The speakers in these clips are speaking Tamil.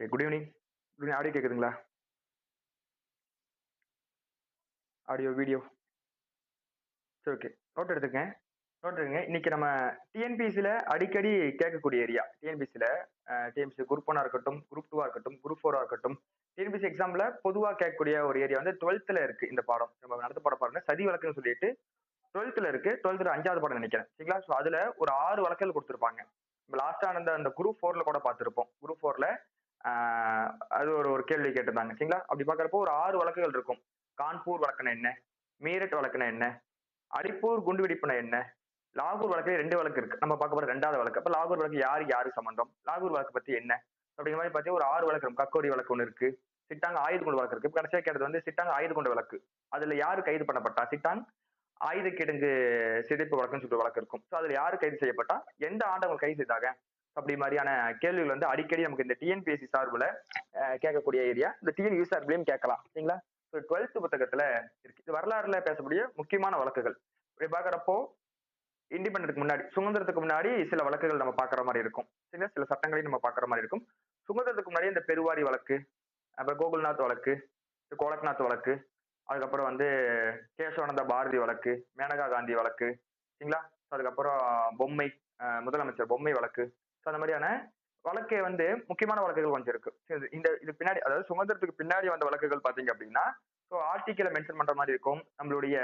Okay. Good evening. Good evening. Audio கேக்குதுங்களா? Audio, video. சரி, ஓகே. நோட் எடுத்துக்கங்க. நோட் எடுங்க. இன்னைக்கு நம்ம டிஎன்பிஎஸ்சில அடிக்கடி கேட்கக்கூடிய ஏரியா. டிஎன்பிஎஸ்சில டிஎன்பிஎஸ்சி குரூப் 1 இருக்கட்டும், குரூப் 2 இருக்கட்டும், குரூப் 4 இருக்கட்டும். டிஎன்பிஎஸ்சி எக்ஸாம்ல பொதுவா கேட்கக்கூடிய ஒரு ஏரியா வந்து 12th இருக்கு இந்த பாடம். நம்ம நடத்த போற பாடம் சதி வழக்குன்னு சொல்லிட்டு 12th இருக்கு. 12th 5வது பாடம் நினைக்கிறேன். சரிங்களா? சோ அதுல ஒரு 6 வழக்குகள் கொடுத்திருப்பாங்க. நம்ம லாஸ்டா அந்த குரூப் 4ல கூட பார்த்திருப்போம். குரூப் 4ல அது ஒரு ஒரு கேள்வி கேட்டிருந்தாங்க. சரிங்களா? அப்படி பார்க்கறப்போ ஒரு 6 வழக்குகள் இருக்கும். கான்பூர் வழக்குனா என்ன? மீரட் வழக்குனா என்ன? அரிப்பூர் குண்டுவெடிப்புனா என்ன? லாகூர் வழக்குல 2 வழக்கு இருக்கு. நம்ம பார்க்க போற 2வது வழக்கு. அப்ப லாகூர் வழக்கு யாருக்கு சம்பந்தம்? லாகூர் வழக்கு பத்தி என்ன? அப்படிங்கிற மாதிரி பார்த்தீங்கன்னா ஒரு 6 வழக்கு இருக்கும். கக்கோரி வழக்கு ஒண்ணு இருக்கு. சிட்டாங் ஆயுத குண்டு வழக்கு இருக்கு. கடைசியா கேட்டது வந்து சிட்டாங் ஆயுத குண்டு வழக்கு. அதுல யாரு கைது பண்ணப்பட்டா? சிட்டாங் ஆயுத கிடங்கு சிதைப்பு வழக்குன்னு சொல்லிட்டு வழக்கு இருக்கும். சோ அதுல யாரு கைது செய்யப்பட்டா? எந்த ஆண்டு அவங்க கைது செய்தாங்க? அப்படி மாதிரியான கேள்விகள் வந்து அடிக்கடி நமக்கு இந்த டிஎன்பிஎஸ்சி சார்புல கேட்கக்கூடிய ஏரியா. இந்த டிஎன்யூ சார்பிலையும் கேட்கலாம். சரிங்களா? 12th புத்தகத்துல இருக்கு. இது வரலாறுல பேசக்கூடிய முக்கியமான வழக்குகள். இப்படி பாக்குறப்போ இண்டிபெண்டன்ட்க்கு முன்னாடி சுதந்திரத்துக்கு முன்னாடி சில வழக்குகள் நம்ம பாக்குற மாதிரி இருக்கும். சில சட்டங்களையும் நம்ம பாக்குற மாதிரி இருக்கும். சுதந்திரத்துக்கு முன்னாடி இந்த பெருவாரி வழக்கு, அப்புறம் கோகுல்நாத் வழக்கு, கோலக்நாத் வழக்கு, அதுக்கப்புறம் வந்து கேசவானந்த பாரதி வழக்கு, மேனகா காந்தி வழக்கு, சரிங்களா? அதுக்கப்புறம் பொம்மை முதலமைச்சர் பொம்மை வழக்கு, அந்த மாதிரியான வழக்கை வந்து முக்கியமான வழக்குகள் கொஞ்சம் இருக்கு. இந்த இது பின்னாடி அதாவது சுதந்திரத்துக்கு பின்னாடி வந்த வழக்குகள் பாத்தீங்க அப்படின்னா ஆர்டிக்கலை மென்ஷன் பண்ற மாதிரி இருக்கும். நம்மளுடைய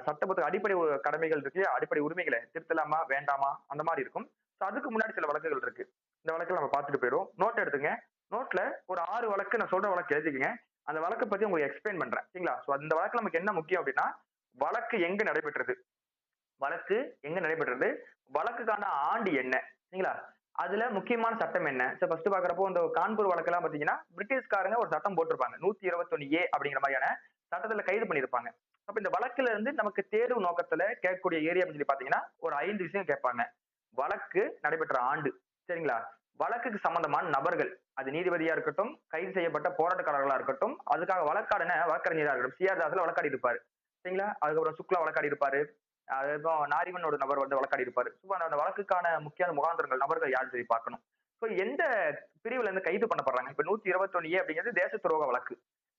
சட்டப்பூர்வ அடிப்படை கடமைகள் இருக்கு, அடிப்படை உரிமைகளை திருத்தலாமா வேண்டாமா அந்த மாதிரி இருக்கும். அதுக்கு முன்னாடி சில வழக்குகள் இருக்கு. இந்த வழக்கில் நம்ம பார்த்துட்டு போயிடும். நோட் எடுத்துங்க. நோட்ல ஒரு 6 வழக்கு நான் சொல்ற வழக்கு எழுதிக்கங்க. அந்த வழக்கை பத்தி உங்களுக்கு எக்ஸ்பிளைன் பண்றேன். சரிங்களா? சோ அந்த வழக்கு நமக்கு என்ன முக்கியம் அப்படின்னா வழக்கு எங்க நடைபெற்றது, வழக்கு எங்க நடைபெற்றது, வழக்குக்கான ஆண்டு என்ன, சரிங்களா? அதுல முக்கியமான சட்டம் என்ன? ஃபர்ஸ்ட் பாக்குறப்போ இந்த கான்பூர் வழக்கெல்லாம் பாத்தீங்கன்னா பிரிட்டிஷ்காரங்க ஒரு சட்டம் போட்டிருப்பாங்க. 121A அப்படிங்கிற மாதிரியான சட்டத்துல கைது பண்ணிருப்பாங்க. அப்ப இந்த வழக்குல இருந்து நமக்கு தேர்வு நோக்கத்துல கேட்கக்கூடிய ஏரியா சொல்லி பாத்தீங்கன்னா ஒரு 5 விஷயம் கேட்பாங்க. வழக்கு நடைபெற்ற ஆண்டு, சரிங்களா? வழக்குக்கு சம்பந்தமான நபர்கள், அது நீதிபதியா இருக்கட்டும், கைது செய்யப்பட்ட போராட்டக்காரர்களா இருக்கட்டும், அதுக்காக வழக்கறிஞரா இருக்கட்டும். சிஆர் தாஸ்ல வழக்காடி இருப்பாரு, சரிங்களா? அதுக்கப்புறம் சுக்லா வழக்காடி இருப்பாரு. அதுக்கப்புறம் நாரிமன் ஒரு நபர் வந்து வழக்காடி இருப்பாரு. அந்த வழக்குக்கான முக்கிய முகாந்திரங்கள் நபர்கள் யாருன்னு சொல்லி பார்க்கணும். எந்த பிரிவுல இருந்து கைது பண்ணப்படுறாங்க? இப்ப 121A அப்படிங்கிறது தேச துரோக வழக்கு.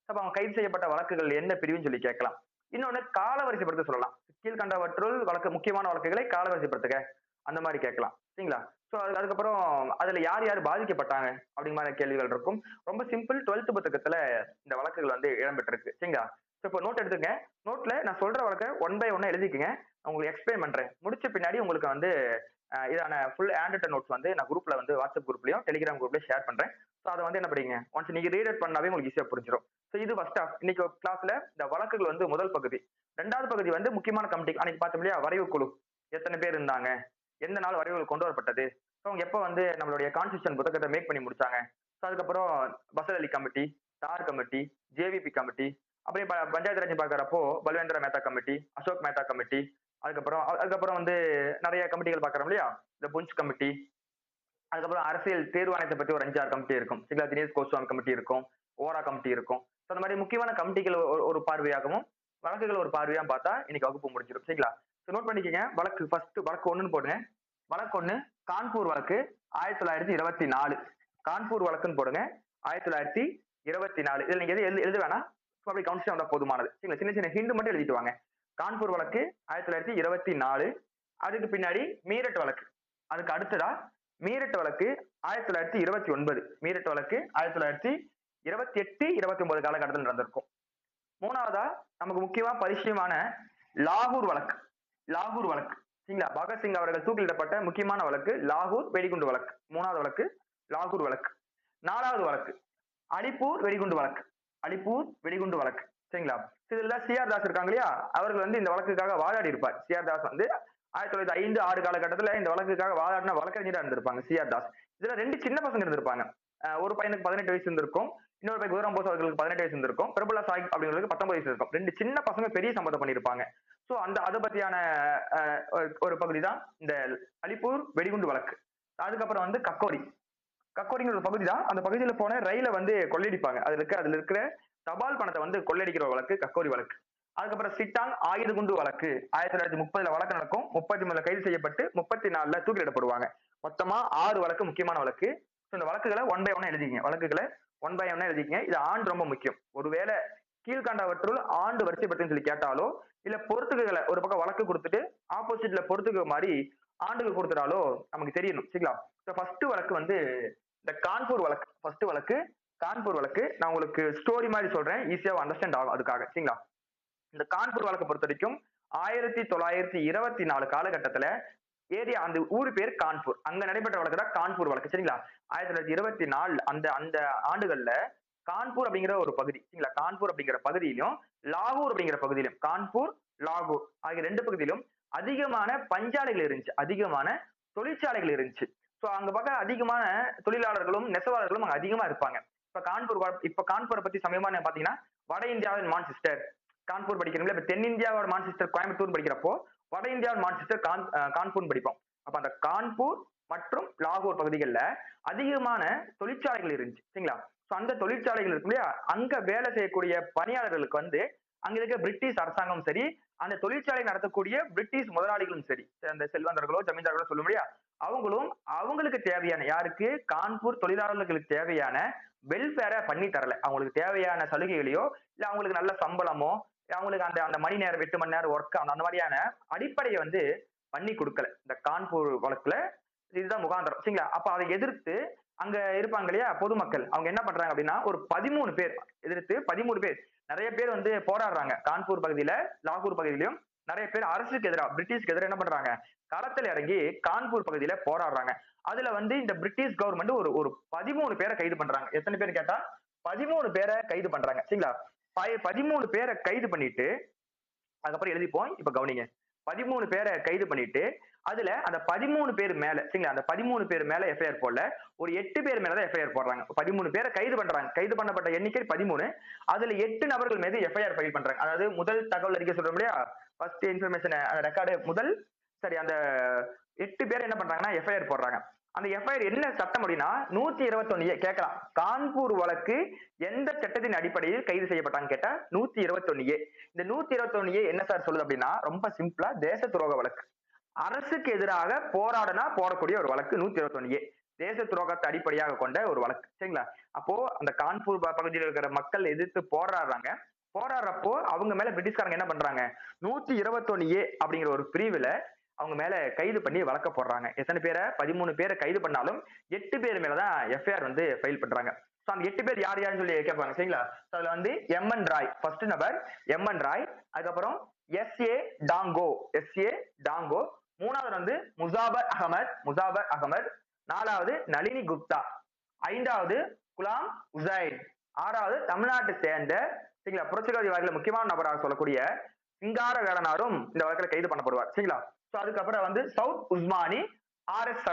அப்ப அவங்க கைது செய்யப்பட்ட வழக்குகள் என்ன பிரிவுன்னு சொல்லி கேட்கலாம். இன்னொன்னு காலவரிசைப்படுத்த சொல்லலாம். கீழ்கண்டவற்றுள் வழக்கு முக்கியமான வழக்குகளை காலவரிசைப்படுத்துக அந்த மாதிரி கேட்கலாம். சரிங்களா? சோ அதுக்கப்புறம் அதுல யார் யார் பாதிக்கப்பட்டாங்க அப்படிங்கிற மாதிரி கேள்விகள் இருக்கும். ரொம்ப சிம்பிள். 12th புத்தகத்துல இந்த வழக்குகள் வந்து இடம்பெற்றிருக்கு. சரிங்களா? இப்போ நோட் எடுத்துங்க. நோட்ல நான் சொல்ற வழக்கை 1 by 1 எழுதிக்கங்க. உங்களுக்கு எக்ஸ்பிளைன் பண்றேன். முடிச்ச பின்னாடி உங்களுக்கு வந்து இதான ஃபுல் ஹேண்ட் ரிட்டன் நோட்ஸ் வந்து நான் குரூப்ல வந்து வாட்ஸ்அப் குரூப்லயும் டெலிகிராம் குரூப்லயும் ஷேர் பண்றேன். ஸோ அதை வந்து என்ன படிங்க, ஒன்ஸ் நீங்க ரீட் பண்ணாவே உங்களுக்கு ஈஸியா புரிஞ்சிடும். ஸோ இது ஃபர்ஸ்ட் ஆஃப் இன்னைக்கு கிளாஸ்ல இந்த வழக்குகள் வந்து முதல் பகுதி. 2வது பகுதி வந்து முக்கியமான கமிட்டி. அன்னைக்கு பார்த்தோம் இல்லையா, வரைவு குழு எத்தனை பேர் இருந்தாங்க, எந்த நாள் வரைவுகள் கொண்டு வரப்பட்டது, அவங்க எப்போ வந்து நம்மளுடைய கான்ஸ்டியூஷன் புத்தகத்தை மேக் பண்ணி முடிச்சாங்க. ஸோ அதுக்கப்புறம் பசல் அலி கமிட்டி, தார் கமிட்டி, ஜேவிபி கமிட்டி, அப்படியே பஞ்சாயத்து ராஜ் பாக்குறப்போ பல்வேந்திர மேத்தா கமிட்டி, அசோக் மேத்தா கமிட்டி, அதுக்கப்புறம் வந்து நிறைய கமிட்டிகள் பாக்குறோம் இல்லையா, இந்த புஞ்ச் கமிட்டி, அதுக்கப்புறம் அரசியல் தேர்வாணையத்தை பத்தி ஒரு 5-6 கமிட்டி இருக்கும். சரிங்களா? தினேஷ் கோஸ்வாமி கமிட்டி இருக்கும், ஓரா கமிட்டி இருக்கும். அந்த மாதிரி முக்கியமான கமிட்டிகள் ஒரு பார்வையாகவும் வழக்குகள் ஒரு பார்வையா பார்த்தா இன்னைக்கு வகுப்பு முடிஞ்சிடும். சரிங்களா? நோட் பண்ணிக்கங்க. வழக்கு ஃபர்ஸ்ட் வழக்கு 1ன்னு போடுங்க. வழக்கு 1 கான்பூர் வழக்கு 1924. கான்பூர் வழக்குன்னு போடுங்க. 1924. இதுல நீங்க எது எழுத வேணாம், அப்படி கவுன்சில் வந்தா போதுமானது. சரிங்களா? சின்ன சின்ன ஹிண்ட் மட்டும் எழுதிட்டு வாங்க. கான்பூர் வழக்கு 1924. அதுக்கு பின்னாடி மீரட் வழக்கு, அதுக்கு அடுத்ததா மீரட் வழக்கு 1929. மீரட் வழக்கு 1928, 29 காலகட்டத்தில் நடந்திருக்கும். 3வதா நமக்கு முக்கியமா பரிச்சயமான லாகூர் வழக்கு. லாகூர் வழக்கு, சரிங்களா? பகத்சிங் அவர்கள் தூக்கிலிடப்பட்ட முக்கியமான வழக்கு லாகூர் வெடிகுண்டு வழக்கு. 3வது வழக்கு லாகூர் வழக்கு. 4வது வழக்கு அலிப்பூர் வெடிகுண்டு வழக்கு. அலிப்பூர் வெடிகுண்டு வழக்கு, சரிங்களா? இதுல சிஆர் தாஸ் இருக்காங்க இல்லையா, அவர்கள் வந்து இந்த வழக்குக்காக வாதாடி இருப்பார். சிஆர் தாஸ் வந்து 1905-6 காலகட்டத்துல இந்த வழக்குக்காக வாதாடின வழக்கறிஞரா இருந்திருப்பாங்க சிஆர் தாஸ். இதுல 2 சின்ன பசங்க இருந்திருப்பாங்க. ஒரு பையனுக்கு 18 வயசு இருந்திருக்கும், இன்னொரு பையன் கௌதம் போஸ் அவர்களுக்கு 18 வயசு இருந்திருக்கும், பிரபுல்லா சாஹிப் அப்படிங்கிறதுக்கு 19 வயசு இருக்கும். 2 சின்ன பசங்க பெரிய சம்பந்தம் பண்ணியிருப்பாங்க. சோ அதை பத்தியான ஒரு பகுதி தான் இந்த அலிப்பூர் வெடிகுண்டு வழக்கு. அதுக்கப்புறம் வந்து கக்கோரி. கக்கோரிங்கிற ஒரு பகுதி தான். அந்த பகுதியில போன ரயில வந்து கொள்ளையடிப்பாங்க. அதுல இருக்கிற தபால் பணத்தை வந்து கொள்ளையடிக்கிற வழக்கு கக்கோரி வழக்கு. அதுக்கப்புறம் சிட்டாங் ஆயுத குண்டு வழக்கு 1930 வழக்கு நடக்கும். 33 கைது செய்யப்பட்டு 34 தூக்கிலிடப்படுவாங்க. மொத்தமா 6 வழக்கு முக்கியமான வழக்கு. இந்த வழக்குகளை ஒன் பை ஒன் எழுதிங்க. வழக்குகளை ஒன் பை ஒன் எழுதிக்கங்க. இது ஆண்டு ரொம்ப முக்கியம். ஒருவேளை கீழ்கண்டவற்றுள் ஆண்டு வரிசைப்படுத்துன்னு சொல்லி கேட்டாலோ, இல்ல பொறுத்துக்குகளை ஒரு பக்கம் வழக்கு கொடுத்துட்டு ஆப்போசிட்ல பொறுத்துக்க மாதிரி ஆண்டுகள் கொடுத்துட்டாலோ நமக்கு தெரியணும். சரிங்களா? ஃபர்ஸ்ட் வழக்கு வந்து இந்த கான்பூர் வழக்கு. ஃபர்ஸ்ட் வழக்கு கான்பூர் வழக்கு. நான் உங்களுக்கு ஸ்டோரி மாதிரி சொல்றேன், ஈஸியா அண்டர்ஸ்டாண்ட் ஆகும் அதுக்காக. சரிங்களா? இந்த கான்பூர் வழக்கை பொறுத்த வரைக்கும் 1924 காலகட்டத்துல ஏரியா அந்த ஊர் பேர் கான்பூர். அங்க நடைபெற்ற வழக்கு தான் கான்பூர் வழக்கு. சரிங்களா? 1924 அந்த அந்த ஆண்டுகள்ல கான்பூர் அப்படிங்கிற ஒரு பகுதி, சரிங்களா? கான்பூர் அப்படிங்கிற பகுதியிலும் லாகூர் அப்படிங்கிற பகுதியிலும், கான்பூர் லாகூர் ஆகிய ரெண்டு பகுதியிலும் அதிகமான பஞ்சாலைகள் இருந்துச்சு, அதிகமான தொழிற்சாலைகள் இருந்துச்சு. சோ அங்க பார்க்க அதிகமான தொழிலாளர்களும் நெசவாளர்களும் அங்க அதிகமா இருப்பாங்க. இப்ப கான்பூரை பத்தி சமயமா பாத்தீங்கன்னா வட இந்தியாவின் மான்செஸ்டர் கான்பூர் படிக்கிறீங்களா? இப்ப தென்னிந்தியாவோட மான்செஸ்டர் கோயம்புத்தூர் படிக்கிறப்போ வட இந்தியாவின் மான்செஸ்டர் கான்பூர் படிப்போம். அப்ப அந்த கான்பூர் மற்றும் லாகூர் பகுதிகளில் அதிகமான தொழிற்சாலைகள் இருந்துச்சு. சரிங்களா? அந்த தொழிற்சாலைகள் இருக்கு இல்லையா, அங்க வேலை செய்யக்கூடிய பணியாளர்களுக்கு வந்து அங்க இருக்க பிரிட்டிஷ் அரசாங்கம் சரி, அந்த தொழிற்சாலை நடத்தக்கூடிய பிரிட்டிஷ் முதலாளிகளும் சரி, அந்த செல்வந்தர்களோ ஜமீன்தார்களோ சொல்ல முடியா, அவங்களும் அவங்களுக்கு தேவையான, யாருக்கு கான்பூர் தொழிலாளர்களுக்கு தேவையான வெல்ஃபேரை பண்ணி தரல. அவங்களுக்கு தேவையான சலுகைகளையோ இல்ல அவங்களுக்கு நல்ல சம்பளமோ அவங்களுக்கு அந்த அந்த மணி நேரம் 8 மணி நேரம் ஒர்க் அந்த மாதிரியான அடிப்படையை வந்து பண்ணி கொடுக்கல இந்த கான்பூர் வழக்குல. இதுதான் முகாந்திரம். சரிங்களா? அப்ப அதை எதிர்த்து அங்க இருப்பாங்க இல்லையா பொதுமக்கள், அவங்க என்ன பண்றாங்க அப்படின்னா ஒரு 13 பேர் எதிர்த்து 13 பேர் நிறைய பேர் வந்து போராடுறாங்க. கான்பூர் பகுதியில லாகூர் பகுதியிலும் நிறைய பேர் அரசுக்கு எதிராக பிரிட்டிஷ்க்கு எதிராக என்ன பண்றாங்க, களத்துல இறங்கி கான்பூர் பகுதியில போராடுறாங்க. அதுல வந்து இந்த பிரிட்டிஷ் கவர்மெண்ட் ஒரு ஒரு 13 பேரை கைது பண்றாங்க. எத்தனை பேர் கேட்டா 13 பேரை கைது பண்றாங்க. சரிங்களா? 13 பேரை கைது பண்ணிட்டு அதுக்கப்புறம் எழுதிப்போம். இப்ப கவனிங்க. 13 பேரை கைது பண்ணிட்டு அதுல அந்த 13 பேர் மேல, சரிங்களா, அந்த 13 பேர் மேல எஃப்ஐஆர் போடல, ஒரு 8 பேர் மேலதான் எஃப்ஐஆர் போடுறாங்க. 13 பேரை கைது பண்றாங்க. கைது பண்ணப்பட்ட எண்ணிக்கை 13. அதுல 8 நபர்கள் மீது எஃப்ஐஆர் ஃபைல் பண்றாங்க. அதாவது முதல் தகவல் அறிக்கை சொல்றோம் இல்லையா, ஃபர்ஸ்ட் இன்ஃபர்மேஷன் ரெக்கார்டு முதல், சரி, அந்த 8 பேர் என்ன பண்றாங்கன்னா எஃப்ஐஆர் போடுறாங்க. அந்த எஃப்ஐஆர் என்ன சட்டம் அப்படின்னா 121 கேட்கலாம். கான்பூர் வழக்கு எந்த சட்டத்தின் அடிப்படையில் கைது செய்யப்பட்டாங்க கேட்டா 121. இந்த 121 என்ன சார் சொல்லுது அப்படின்னா ரொம்ப சிம்பிளா தேச துரோக வழக்கு. அரசுக்கு எதிராக போராடினா போடக்கூடிய ஒரு வழக்கு 121. தேச துரோகத்தை அடிப்படையாக கொண்ட ஒரு வழக்கு. சரிங்களா? அப்போ அந்த கான்பூர் பகுதியில் இருக்கிற மக்கள் எதிர்த்து போராடுறாங்க. போராடுறப்போ அவங்க மேல பிரிட்டிஷ்காரங்க என்ன பண்றாங்க, 121 அப்படிங்கிற ஒரு பிரிவுல அவங்க மேல கைது பண்ணி வழக்க போடுறாங்க. எத்தனை பேரை, 13 பேரை கைது பண்ணாலும் 8 பேர் மேலதான் எஃப்ஐஆர் வந்து ஃபைல் பண்றாங்க. அந்த 8 பேர் யார் யாருன்னு சொல்லி கேட்பாங்க. சரிங்களா? அதுல வந்து எம்என் ராய் ஃபர்ஸ்ட் நபர், எம்என் ராய். அதுக்கப்புறம் எஸ்ஏ டாங்கோ, எஸ்ஏ டாங்கோ. மூணாவது வந்து முசாபர் அகமது. நாலாவது நளினி குப்தா. ஐந்தாவது குலாம் உசைன். ஆறாவது தமிழ்நாட்டை சேர்ந்த, சரிங்களா, புரட்சிகரவாதிகள் முக்கியமான நபராக சொல்லக்கூடிய சிங்கார வேலனாரும் இந்த வழக்கில் கைது பண்ணப்படுவார். சரிங்களா? அதுக்கப்புறம் வந்து சவுத் உஸ்மானி, ஆர் எஸ்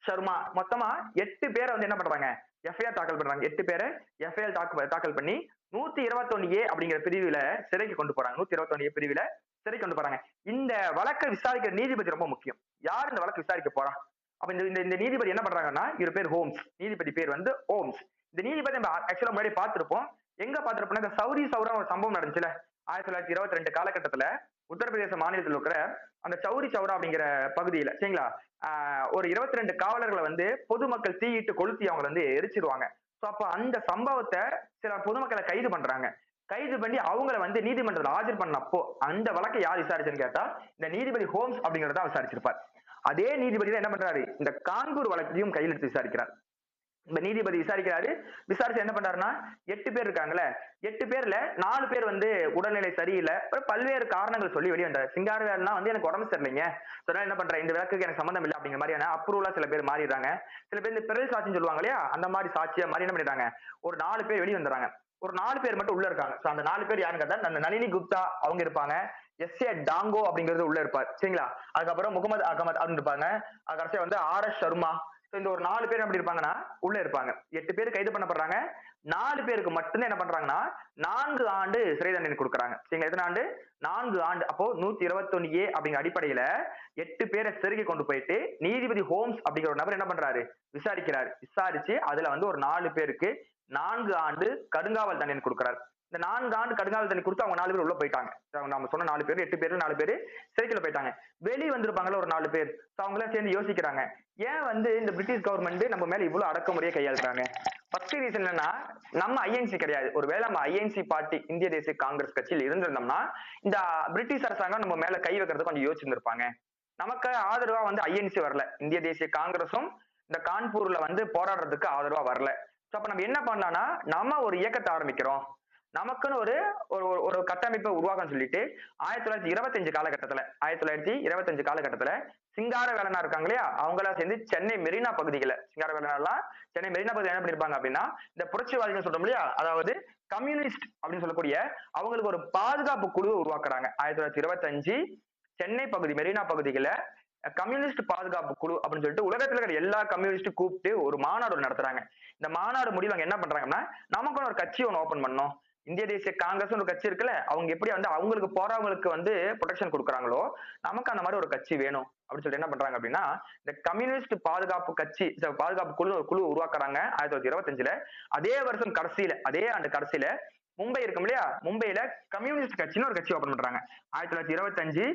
சர்மா. மொத்தமா 8 பேரை வந்து என்ன பண்றாங்க, எஃப்ஐஆர் தாக்கல் பண்றாங்க. 8 பேரை எஃப்ஐஆர் தாக்கல் பண்ணி 121 அப்படிங்கிற பிரிவுல சிறைக்கு கொண்டு போறாங்க. 121 பிரிவுல சிறை கொண்டு போறாங்க. இந்த வழக்கை விசாரிக்கிற நீதிபதி ரொம்ப முக்கியம். யார் இந்த வழக்கு விசாரிக்க போறா? அப்ப இந்த நீதிபதி என்ன பண்றாங்கன்னா, இவர் பேர் ஹோம்ஸ், நீதிபதி பேர் வந்து ஹோம்ஸ். இந்த நீதிபதி நம்ம ஆக்சுவலா முன்னாடி பார்த்திருப்போம். எங்க பார்த்திருப்போம்னா இந்த சௌரி சௌரா ஒரு சம்பவம் நடந்துச்சுல 1922 காலகட்டத்துல உத்தரப்பிரதேச மாநிலத்தில் இருக்கிற அந்த சௌரி சௌரா அப்படிங்கிற பகுதியில, சரிங்களா, ஒரு 22 காவலர்களை வந்து பொதுமக்கள் தீயிட்டு கொளுத்தி அவங்க வந்து எரிச்சிருவாங்க. அப்ப அந்த சம்பவத்தை சில பொதுமக்களை கைது பண்றாங்க. கைது பண்ணி அவங்களை வந்து நீதிமன்றத்தில் ஆஜர் பண்ணப்போ அந்த வழக்கை யார் விசாரிச்சுன்னு கேட்டா இந்த நீதிபதி ஹோம்ஸ் அப்படிங்கறத விசாரிச்சிருப்பார். அதே நீதிபதி தான் என்ன பண்றாரு, இந்த கான்பூர் வழக்கையும் கையில் எடுத்து விசாரிக்கிறார். இந்த நீதிபதி விசாரிக்கிறாரு. விசாரிச்சு என்ன பண்றாருன்னா 8 பேர் இருக்காங்கல்ல, 8 பேர்ல 4 பேர் வந்து உடல்நிலை சரியில்லை, பல்வேறு காரணங்கள் சொல்லி வெளியே வந்தார். சிங்காரவேலனா வந்து எனக்கு உடம்பு சரியில்லைங்க, சொன்னா என்ன பண்றேன், இந்த வழக்குக்கு எனக்கு சம்பந்தம் இல்லை அப்படிங்கிற மாதிரியான அப்ரூவலா சில பேர் மாறிடுறாங்க. சில பேர் இந்த பிறல் சாட்சின்னு சொல்லுவாங்க இல்லையா, அந்த மாதிரி சாட்சியா மாதிரி என்ன பண்ணிடுறாங்க, ஒரு 4 பேர் வெளியே வந்துடுறாங்க. ஒரு 4 பேர் மட்டும் உள்ள இருக்காங்க. அந்த 4 பேர் யாருன்னு கேட்டா அந்த நளினி குப்தா அவங்க இருப்பாங்க, எஸ்ஏ டாங்கோ அப்படிங்கிறது உள்ள இருப்பார். சரிங்களா? அதுக்கப்புறம் முகமது அகமது அப்படின்னு இருப்பாங்க. கடைசியா வந்து ஆர் எஸ் சர்மா. இந்த ஒரு 4 பேர் எப்படி இருப்பாங்கன்னா உள்ள இருப்பாங்க. 8 பேர் கைது பண்ணப்படுறாங்க. 4 பேருக்கு மட்டும்தான் என்ன பண்றாங்கன்னா 4 ஆண்டு சிறை தண்டனை கொடுக்குறாங்க. சரிங்களா? எத்தனை ஆண்டு, 4 ஆண்டு. அப்போ 121 அப்படிங்கிற அடிப்படையில 8 பேரை சிறைக்கு கொண்டு போயிட்டு நீதிபதி ஹோம்ஸ் அப்படிங்கிற ஒரு நபர் என்ன பண்றாரு, விசாரிக்கிறாரு. விசாரிச்சு அதுல வந்து ஒரு 4 பேருக்கு 4 ஆண்டு கடுங்காவல் தண்டனை கொடுக்கிறார். இந்த 4 ஆண்டு கடுங்காவல் தண்டனை கொடுத்து அவங்க 4 பேர் உள்ள போயிட்டாங்க. நம்ம சொன்ன 4 பேர் 8 பேர் 4 பேர் சிறைக்குள்ள போயிட்டாங்க. வெளிய வந்திருப்பாங்கல்ல ஒரு 4 பேர். அவங்க எல்லாம் சேர்ந்து யோசிக்கிறாங்க. ஏன் வந்து இந்த பிரிட்டிஷ் கவர்மெண்ட் நம்ம மேல இவ்வளவு அடக்குமுறையை கையாளுறாங்க? ஃபர்ஸ்ட் ரீசன் என்னன்னா, நம்ம ஐஎன்சி கிடையாது. ஒருவேளை நம்ம ஐஎன்சி பார்ட்டி இந்திய தேசிய காங்கிரஸ் கட்சியில் இருந்திருந்தோம்னா இந்த பிரிட்டிஷ் அரசாங்கம் நம்ம மேல கை வைக்கிறது கொஞ்சம் யோசிச்சிருந்திருப்பாங்க. நமக்கு ஆதரவா வந்து ஐஎன்சி வரல. இந்திய தேசிய காங்கிரஸும் இந்த கான்பூர்ல வந்து போராடுறதுக்கு ஆதரவா வரல. அப்ப நம்ம என்ன பண்ணலாம்னா, நம்ம ஒரு இயக்கத்தை ஆரம்பிக்கிறோம். நமக்குன்னு ஒரு ஒரு ஒரு கட்டமைப்பை உருவாக்கணும்னு சொல்லிட்டு 1925 காலகட்டத்துல 1925 காலகட்டத்துல சிங்கார வேலனா இருக்காங்க இல்லையா, அவங்க எல்லாம் சேர்ந்து சென்னை மெரினா பகுதிகளை சிங்கார வேலனாலாம் சென்னை மெரினா பகுதியில் என்ன பண்ணிருப்பாங்க அப்படின்னா, இந்த புரட்சிவாதிகள் சொல்றோம் இல்லையா, அதாவது கம்யூனிஸ்ட் அப்படின்னு சொல்லக்கூடிய அவங்களுக்கு ஒரு பாதுகாப்பு குழுவை உருவாக்குறாங்க. 1925 சென்னை பகுதி மெரினா பகுதிகளை கம்யூனிஸ்ட் பாதுகாப்பு குழு அப்படின்னு சொல்லிட்டு உலகத்துல இருக்கிற எல்லா கம்யூனிஸ்ட் கூப்பிட்டு ஒரு மாநாடு நடத்துறாங்க. இந்த மாநாடு முடிவு அவங்க என்ன பண்றாங்கன்னா, நமக்கு ஒரு கட்சி ஒன்று ஓபன் பண்ணோம். இந்திய தேசிய காங்கிரஸ் ஒரு கட்சி இருக்குல்ல, அவங்க எப்படி வந்து அவங்களுக்கு போறவங்களுக்கு வந்து ப்ரொடெக்ஷன் கொடுக்குறாங்களோ நமக்கு அந்த மாதிரி ஒரு கட்சி வேணும் அப்படின்னு சொல்லிட்டு என்ன பண்றாங்க அப்படின்னா, இந்த கம்யூனிஸ்ட் பாதுகாப்பு கட்சி பாதுகாப்பு குழு ஒரு குழு உருவாக்குறாங்க 1925. அதே வருஷம் கடைசியில அதே ஆண்டு கடைசியில மும்பை இருக்கும் இல்லையா, மும்பையில கம்யூனிஸ்ட் கட்சின்னு ஒரு கட்சி ஓபன் பண்றாங்க. 1925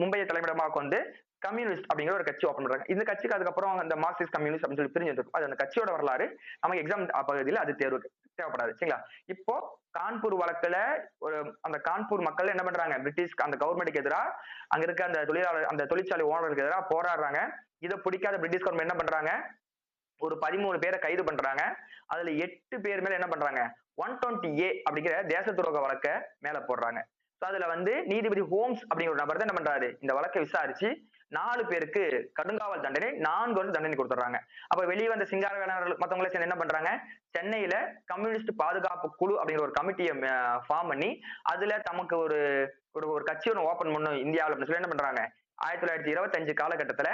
மும்பையை தலைமையிடமாக கொண்டு கம்யூனிஸ்ட் அப்படிங்கிற ஒரு கட்சி ஓபன் பண்றாங்க. இந்த கட்சிக்கு அதுக்கப்புறம் அந்த மார்க்சிஸ்ட் கம்யூனிஸ்ட் அப்படின்னு சொல்லி பிரிஞ்சு அது அந்த கட்சியோட வரலாறு நமக்கு எக்ஸாம் பகுதியில் அது தேவைப்படாது சரிங்களா. இப்போ கான்பூர் வழக்குல ஒரு அந்த கான்பூர் மக்கள் என்ன பண்றாங்க, பிரிட்டிஷ் அந்த கவர்மெண்ட்டுக்கு எதிராக அங்க இருக்க அந்த தொழிலாளர் அந்த தொழிற்சாலை ஓனருக்கு எதிராக போராடுறாங்க. இதை பிடிக்காத பிரிட்டிஷ் கவர்மெண்ட் என்ன பண்றாங்க, ஒரு 13 பேரை கைது பண்றாங்க. அதுல 8 பேர் மேல என்ன பண்றாங்க, 120A அப்படிங்கிற தேச துரோக வழக்க மேல போடுறாங்க. அதுல வந்து நீதிபதி ஹோம்ஸ் அப்படிங்கிற ஒரு நபர் தான் என்ன பண்றாரு, இந்த வழக்கை விசாரிச்சு 4 பேருக்கு கடுங்காவல் தண்டனை 4 வருஷம் தண்டனை கொடுத்துறாங்க. அப்ப வெளியே வந்த சிங்கார வேளாளர்கள் மத்தவங்கள சேர்ந்து என்ன பண்றாங்க, சென்னையில கம்யூனிஸ்ட் பாதுகாப்பு குழு அப்படிங்கிற ஒரு கமிட்டியை ஃபார்ம் பண்ணி அதுல தமக்கு ஒரு ஒரு கட்சி ஒன்று ஓபன் பண்ணும் இந்தியாவில் அப்படின்னு சொல்லி என்ன பண்றாங்க, 1925 காலகட்டத்துல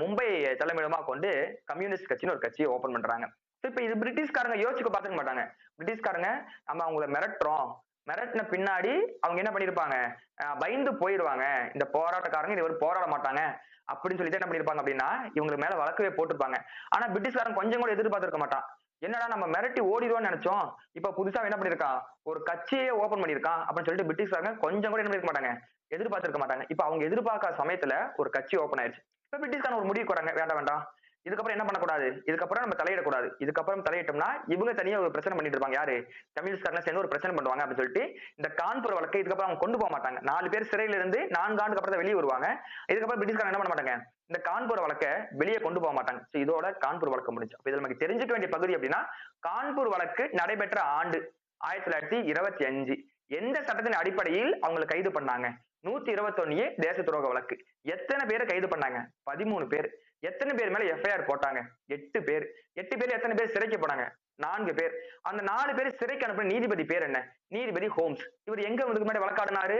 மும்பை தலைமையிடமா கொண்டு கம்யூனிஸ்ட் கட்சின்னு ஒரு கட்சியை ஓபன் பண்றாங்க. இப்ப இது பிரிட்டிஷ்காரங்க யோசிக்க பார்த்துக்க மாட்டாங்க. பிரிட்டிஷ்காரங்க நம்ம அவங்கள மிரட்டுறோம், மிரட்டின பின்னாடி அவங்க என்ன பண்ணிருப்பாங்க, பயந்து போயிருவாங்க, இந்த போராட்டக்காரங்க இவர் போராட மாட்டாங்க அப்படின்னு சொல்லிட்டு என்ன பண்ணிருப்பாங்க அப்படின்னா இவங்களுக்கு மேல வழக்கவே போட்டிருப்பாங்க. ஆனா பிரிட்டிஷ்காரன் கொஞ்சம் கூட எதிர்பார்த்திருக்க மாட்டான். என்னடா நம்ம மிரட்டி ஓடிடுவோம்னு நினைச்சோம், இப்ப புதுசா என்ன பண்ணிருக்கான், ஒரு கட்சியே ஓபன் பண்ணிருக்கான் அப்படின்னு சொல்லிட்டு பிரிட்டிஷ்காரங்க கொஞ்சம் கூட என்ன பண்ணிருக்க மாட்டாங்க, எதிர்பார்த்திருக்க மாட்டாங்க. இப்ப அவங்க எதிர்பார்க்காத சமயத்துல ஒரு கட்சி ஓபன் ஆயிடுச்சு. இப்ப பிரிட்டிஷ்காரன் ஒரு முடிவு வராங்க, வேண்டாம் வேண்டாம் இதுக்கப்புறம் என்ன பண்ணக்கூடாது, இதுக்கப்புறம் நம்ம தலையிடக்கூடாது, இதுக்கப்புறம் தலையிட்டோம்னா இவங்க தனியா ஒரு பிரச்சனை பண்ணிட்டு இருப்பாங்க, யாரு கம்யூனிஸ்ட்காரங்க சேர்ந்து ஒரு பிரச்சனை பண்ணுவாங்க அப்படின்னு சொல்லிட்டு இந்த கான்பூர் வழக்கை இதுக்கப்புறம் அவங்க கொண்டு போக மாட்டாங்க. 4 பேர் சிறையில இருந்து 4 ஆண்டுக்கு அப்புறம் வெளியே வருவாங்க. இதுக்கப்புறம் பிரிட்டிஷ்காரங்க என்ன பண்ண மாட்டாங்க, இந்த கான்பூர் வழக்க வெளியே கொண்டு போக மாட்டாங்க. இதோட கான்பூர் வழக்கு முடிஞ்சு. அப்ப இதுல நமக்கு தெரிஞ்சுக்க வேண்டிய பகுதி அப்படின்னா, கான்பூர் வழக்கு நடைபெற்ற ஆண்டு 1925. எந்த சட்டத்தின் அடிப்படையில் அவங்களை கைது பண்ணாங்க, 121 தேச துரோக வழக்கு. எத்தனை பேரை கைது பண்ணாங்க, 13 பேர். எத்தனை பேர் மேல எஃப்ஐஆர் போட்டாங்க, 8 பேர். 8 பேர் எத்தனை பேர் சிறைக்கு போனாங்க, 4 பேர். அந்த 4 பேர் சிறைக்கு அனுப்பின நீதிபதி பேர் என்ன, நீதிபதி ஹோம்ஸ். இவர் எங்க வந்து முன்னாடி வழக்காடினாரு,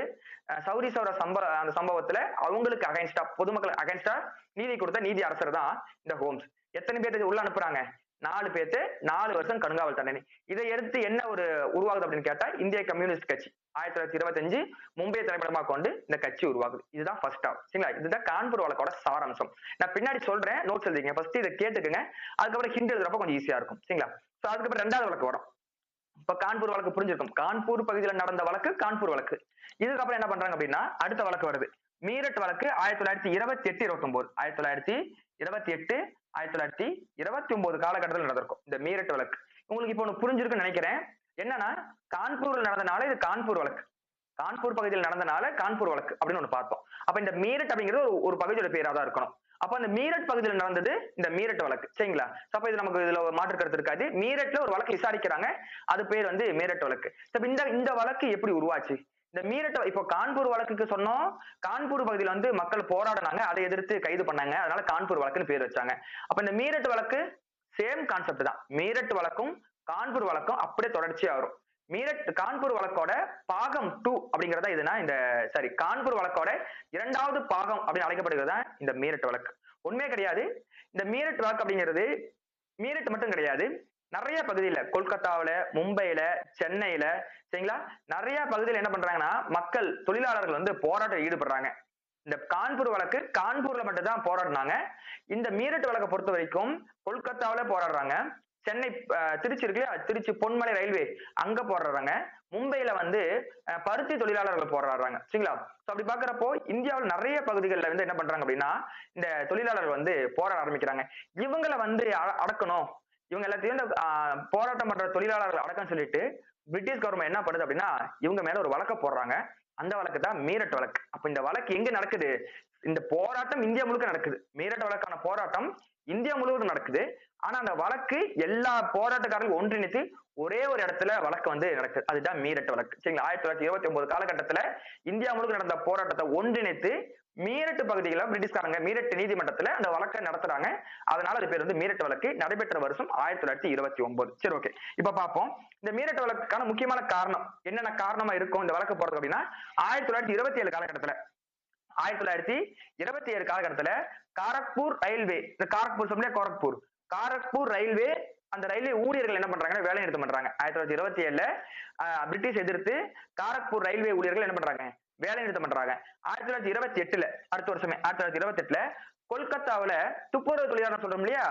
சௌரி சௌரா அந்த சம்பவத்துல அவங்களுக்கு அகைன்ஸ்டா பொதுமக்கள் அகைன்ஸ்டா நீதி கொடுத்த நீதி அரசர் தான் இந்த ஹோம்ஸ். எத்தனை பேர் உள்ள அனுப்புறாங்க, 4 பேர்த்து 4 வருஷம் கடுங்காவல் தண்டனை. இதை எடுத்து என்ன ஒரு உருவாகுது அப்படின்னு கேட்டா, இந்திய கம்யூனிஸ்ட் கட்சி 1925 மும்பை தலைமையிடமாக கொண்டு இந்த கட்சி உருவாகுது. இதுதான் ஃபர்ஸ்ட் ஆஃப் சரிங்களா. இதுதான் கான்பூர் வழக்கோட சாராம்சம். நான் பின்னாடி சொல்றேன், நோட்ஸ் எழுதிங்க. ஃபர்ஸ்ட் இதை கேட்டுக்குங்க, அதுக்கப்புறம் ஹிண்ட் எழுதுறப்ப கொஞ்சம் ஈஸியா இருக்கும் சரிங்களா. சோ அதுக்கப்புறம் 2வது வழக்கு வரும். இப்ப கான்பூர் வழக்கு புரிஞ்சிருக்கும், கான்பூர் பகுதியில் நடந்த வழக்கு கான்பூர் வழக்கு. இதுக்கப்புறம் என்ன பண்றாங்க அப்படின்னா அடுத்த வழக்கு வருது, மீரட் வழக்கு 1928-29 1928 1929 காலகட்டத்தில் நடந்திருக்கும் இந்த மீரட் வழக்கு. உங்களுக்கு இப்போ ஒண்ணு புரிஞ்சிருக்குன்னு நினைக்கிறேன். என்னன்னா கான்பூர்ல நடந்தனால இது கான்பூர் வழக்கு, கான்பூர் பகுதியில் நடந்தனால கான்பூர் வழக்கு அப்படின்னு ஒண்ணு பார்த்தோம். அப்ப இந்த மீரட் அப்படிங்கிறது ஒரு பகுதியோட பேரா தான் இருக்கணும். அப்ப அந்த மீரட் பகுதியில் நடந்தது இந்த மீரட் வழக்கு சரிங்களா. அப்ப இது நமக்கு இதுல மாற்று கருத்து இருக்காது. மீரட்ல ஒரு வழக்கு விசாரிக்கிறாங்க, அது பேர் வந்து மீரட் வழக்கு. இந்த வழக்கு எப்படி உருவாச்சு, இந்த மீரட் இப்போ கான்பூர் வழக்குக்கு சொன்னோம், கான்பூர் பகுதியில் வந்து மக்கள் போராடினாங்க, அதை எதிர்த்து கைது பண்ணாங்க, அதனால கான்பூர் வழக்குன்னு பேர் வச்சாங்க. அப்ப இந்த மீரட் வழக்கு சேம் கான்செப்ட் தான். மீரட் வழக்கும் கான்பூர் வழக்கும் அப்படியே தொடர்ச்சியா வரும். மீரட் கான்பூர் வழக்கோட பாகம் 2 அப்படிங்கறதா இதுனா இந்த சாரி கான்பூர் வழக்கோட 2வது பாகம் அப்படின்னு அழைக்கப்படுகிறது இந்த மீரட் வழக்கு. உண்மையே கிடையாது, இந்த மீரட் வழக்கு அப்படிங்கிறது மீரட் மட்டும் கிடையாது, நிறைய பகுதியில கொல்கத்தாவில, மும்பையில, சென்னையில சரிங்களா, நிறைய பகுதியில் என்ன பண்றாங்கன்னா மக்கள் தொழிலாளர்கள் வந்து போராட்டம் ஈடுபடுறாங்க. இந்த கான்பூர் வழக்கு கான்பூர்ல மட்டும் தான் போராடினாங்க. இந்த மீரட் வழக்கை பொறுத்த வரைக்கும் கொல்கத்தாவில போராடுறாங்க, சென்னை திருச்சி இருக்கு இல்லையா, திருச்சி பொன்மலை ரயில்வே அங்க போடுறாங்க. மும்பைல வந்து பருத்தி தொழிலாளர்கள் போராடுறாங்க. சரிங்களா? அப்படி பாக்குறப்போ இந்தியாவில் நிறைய பகுதிகளில் வந்து என்ன பண்றாங்க அப்படின்னா இந்த தொழிலாளர்கள் வந்து போராட ஆரம்பிக்கிறாங்க. இவங்களை வந்து அடக்கணும், இவங்க எல்லாத்தையும் வந்து போராட்டம் பண்ற தொழிலாளர்கள் அடக்கம் சொல்லிட்டு பிரிட்டிஷ் கவர்மெண்ட் என்ன பண்ணுது அப்படின்னா இவங்க மேல ஒரு வழக்க போடுறாங்க. அந்த வழக்கு தான் மீரட் வழக்கு. அப்ப இந்த வழக்கு எங்க நடக்குது? இந்த போராட்டம் இந்தியா முழுக்க நடக்குது. மீரட் வழக்கான போராட்டம் இந்தியா முழுவதும் நடக்குது. ஆனா அந்த வழக்கு எல்லா போராட்டக்காரர்களும் ஒன்றிணைத்து ஒரே ஒரு இடத்துல வழக்கு வந்து நடக்குது. அதுதான் மீரட் வழக்கு. சரிங்களா? 1929 காலகட்டத்துல இந்தியா முழுக்க நடந்த போராட்டத்தை ஒன்றிணைத்து மீரட் பகுதிகளில் பிரிட்டிஷ்காரங்க மீரட் நீதிமன்றத்துல அந்த வழக்கை நடத்துறாங்க. அதனால அது பேர் வந்து மீரட் வழக்கு. நடைபெற்ற வருஷம் 1929. சரி, ஓகே. இப்ப பார்ப்போம் இந்த மீரட் வழக்குக்கான முக்கியமான காரணம் என்னென்ன காரணமா இருக்கும் இந்த வழக்கு போறது அப்படின்னா 1927 காலகட்டத்துல 1927 காலகட்டத்துல காரக்பூர் ரயில்வே, இந்த காரக்பூர் சொல்லியா, காரக்பூர் ரயில்வே, அந்த ரயில்வே ஊழியர்கள் என்ன பண்றாங்கன்னா வேலை நிறுத்தம் பண்றாங்க. 1927 பிரிட்டிஷ் எதிர்த்து காரக்பூர் ரயில்வே ஊழியர்கள் என்ன பண்றாங்க, வேலை நிறுத்தம் பண்றாங்க. 1928 அடுத்த வருஷமே 1928 கொல்கத்தாவுல துப்புரவு தொழிலாளர் சொல்றோம் இல்லையா,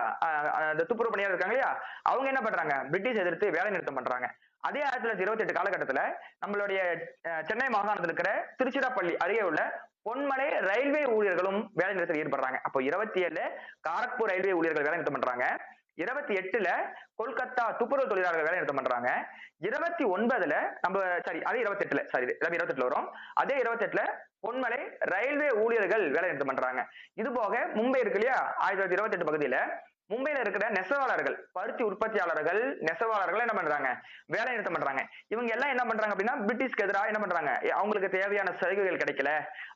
அந்த துப்புரவு பணியாளர் இருக்காங்க இல்லையா, அவங்க என்ன பண்றாங்க, பிரிட்டிஷ் எதிர்த்து வேலை நிறுத்தம் பண்றாங்க. அதே 1928 காலகட்டத்துல நம்மளுடைய சென்னை மாகாணத்தில் இருக்கிற திருச்சிராப்பள்ளி அருகே உள்ள பொன்மலை ரயில்வே ஊழியர்களும் வேலை நிறுத்தத்தில் ஈடுபடுறாங்க. அப்போ 27 காரக்பூர் ரயில்வே ஊழியர்கள் வேலை நிறுத்தம் பண்றாங்க. 28 கொல்கத்தா துப்புரவு தொழிலாளர்கள் வேலை நிறுத்தம் பண்றாங்க. 29 நம்ம அதே 28 வரும். அதே 28 பொன்மலை ரயில்வே ஊழியர்கள் வேலை நிறுத்தம் பண்றாங்க. இது போக மும்பை இருக்கு இல்லையா, 1928 பகுதியில மும்பையில இருக்கிற நெசவாளர்கள், பருத்தி உற்பத்தியாளர்கள், நெசவாளர்கள் என்ன பண்றாங்க, வேலை நிறுத்தம் பண்றாங்க. இவங்க எல்லாம் என்ன பண்றாங்க அப்படின்னா பிரிட்டிஷ்க்கு எதிராக என்ன பண்றாங்க, அவங்களுக்கு தேவையான சலுகைகள் கிடைக்கல,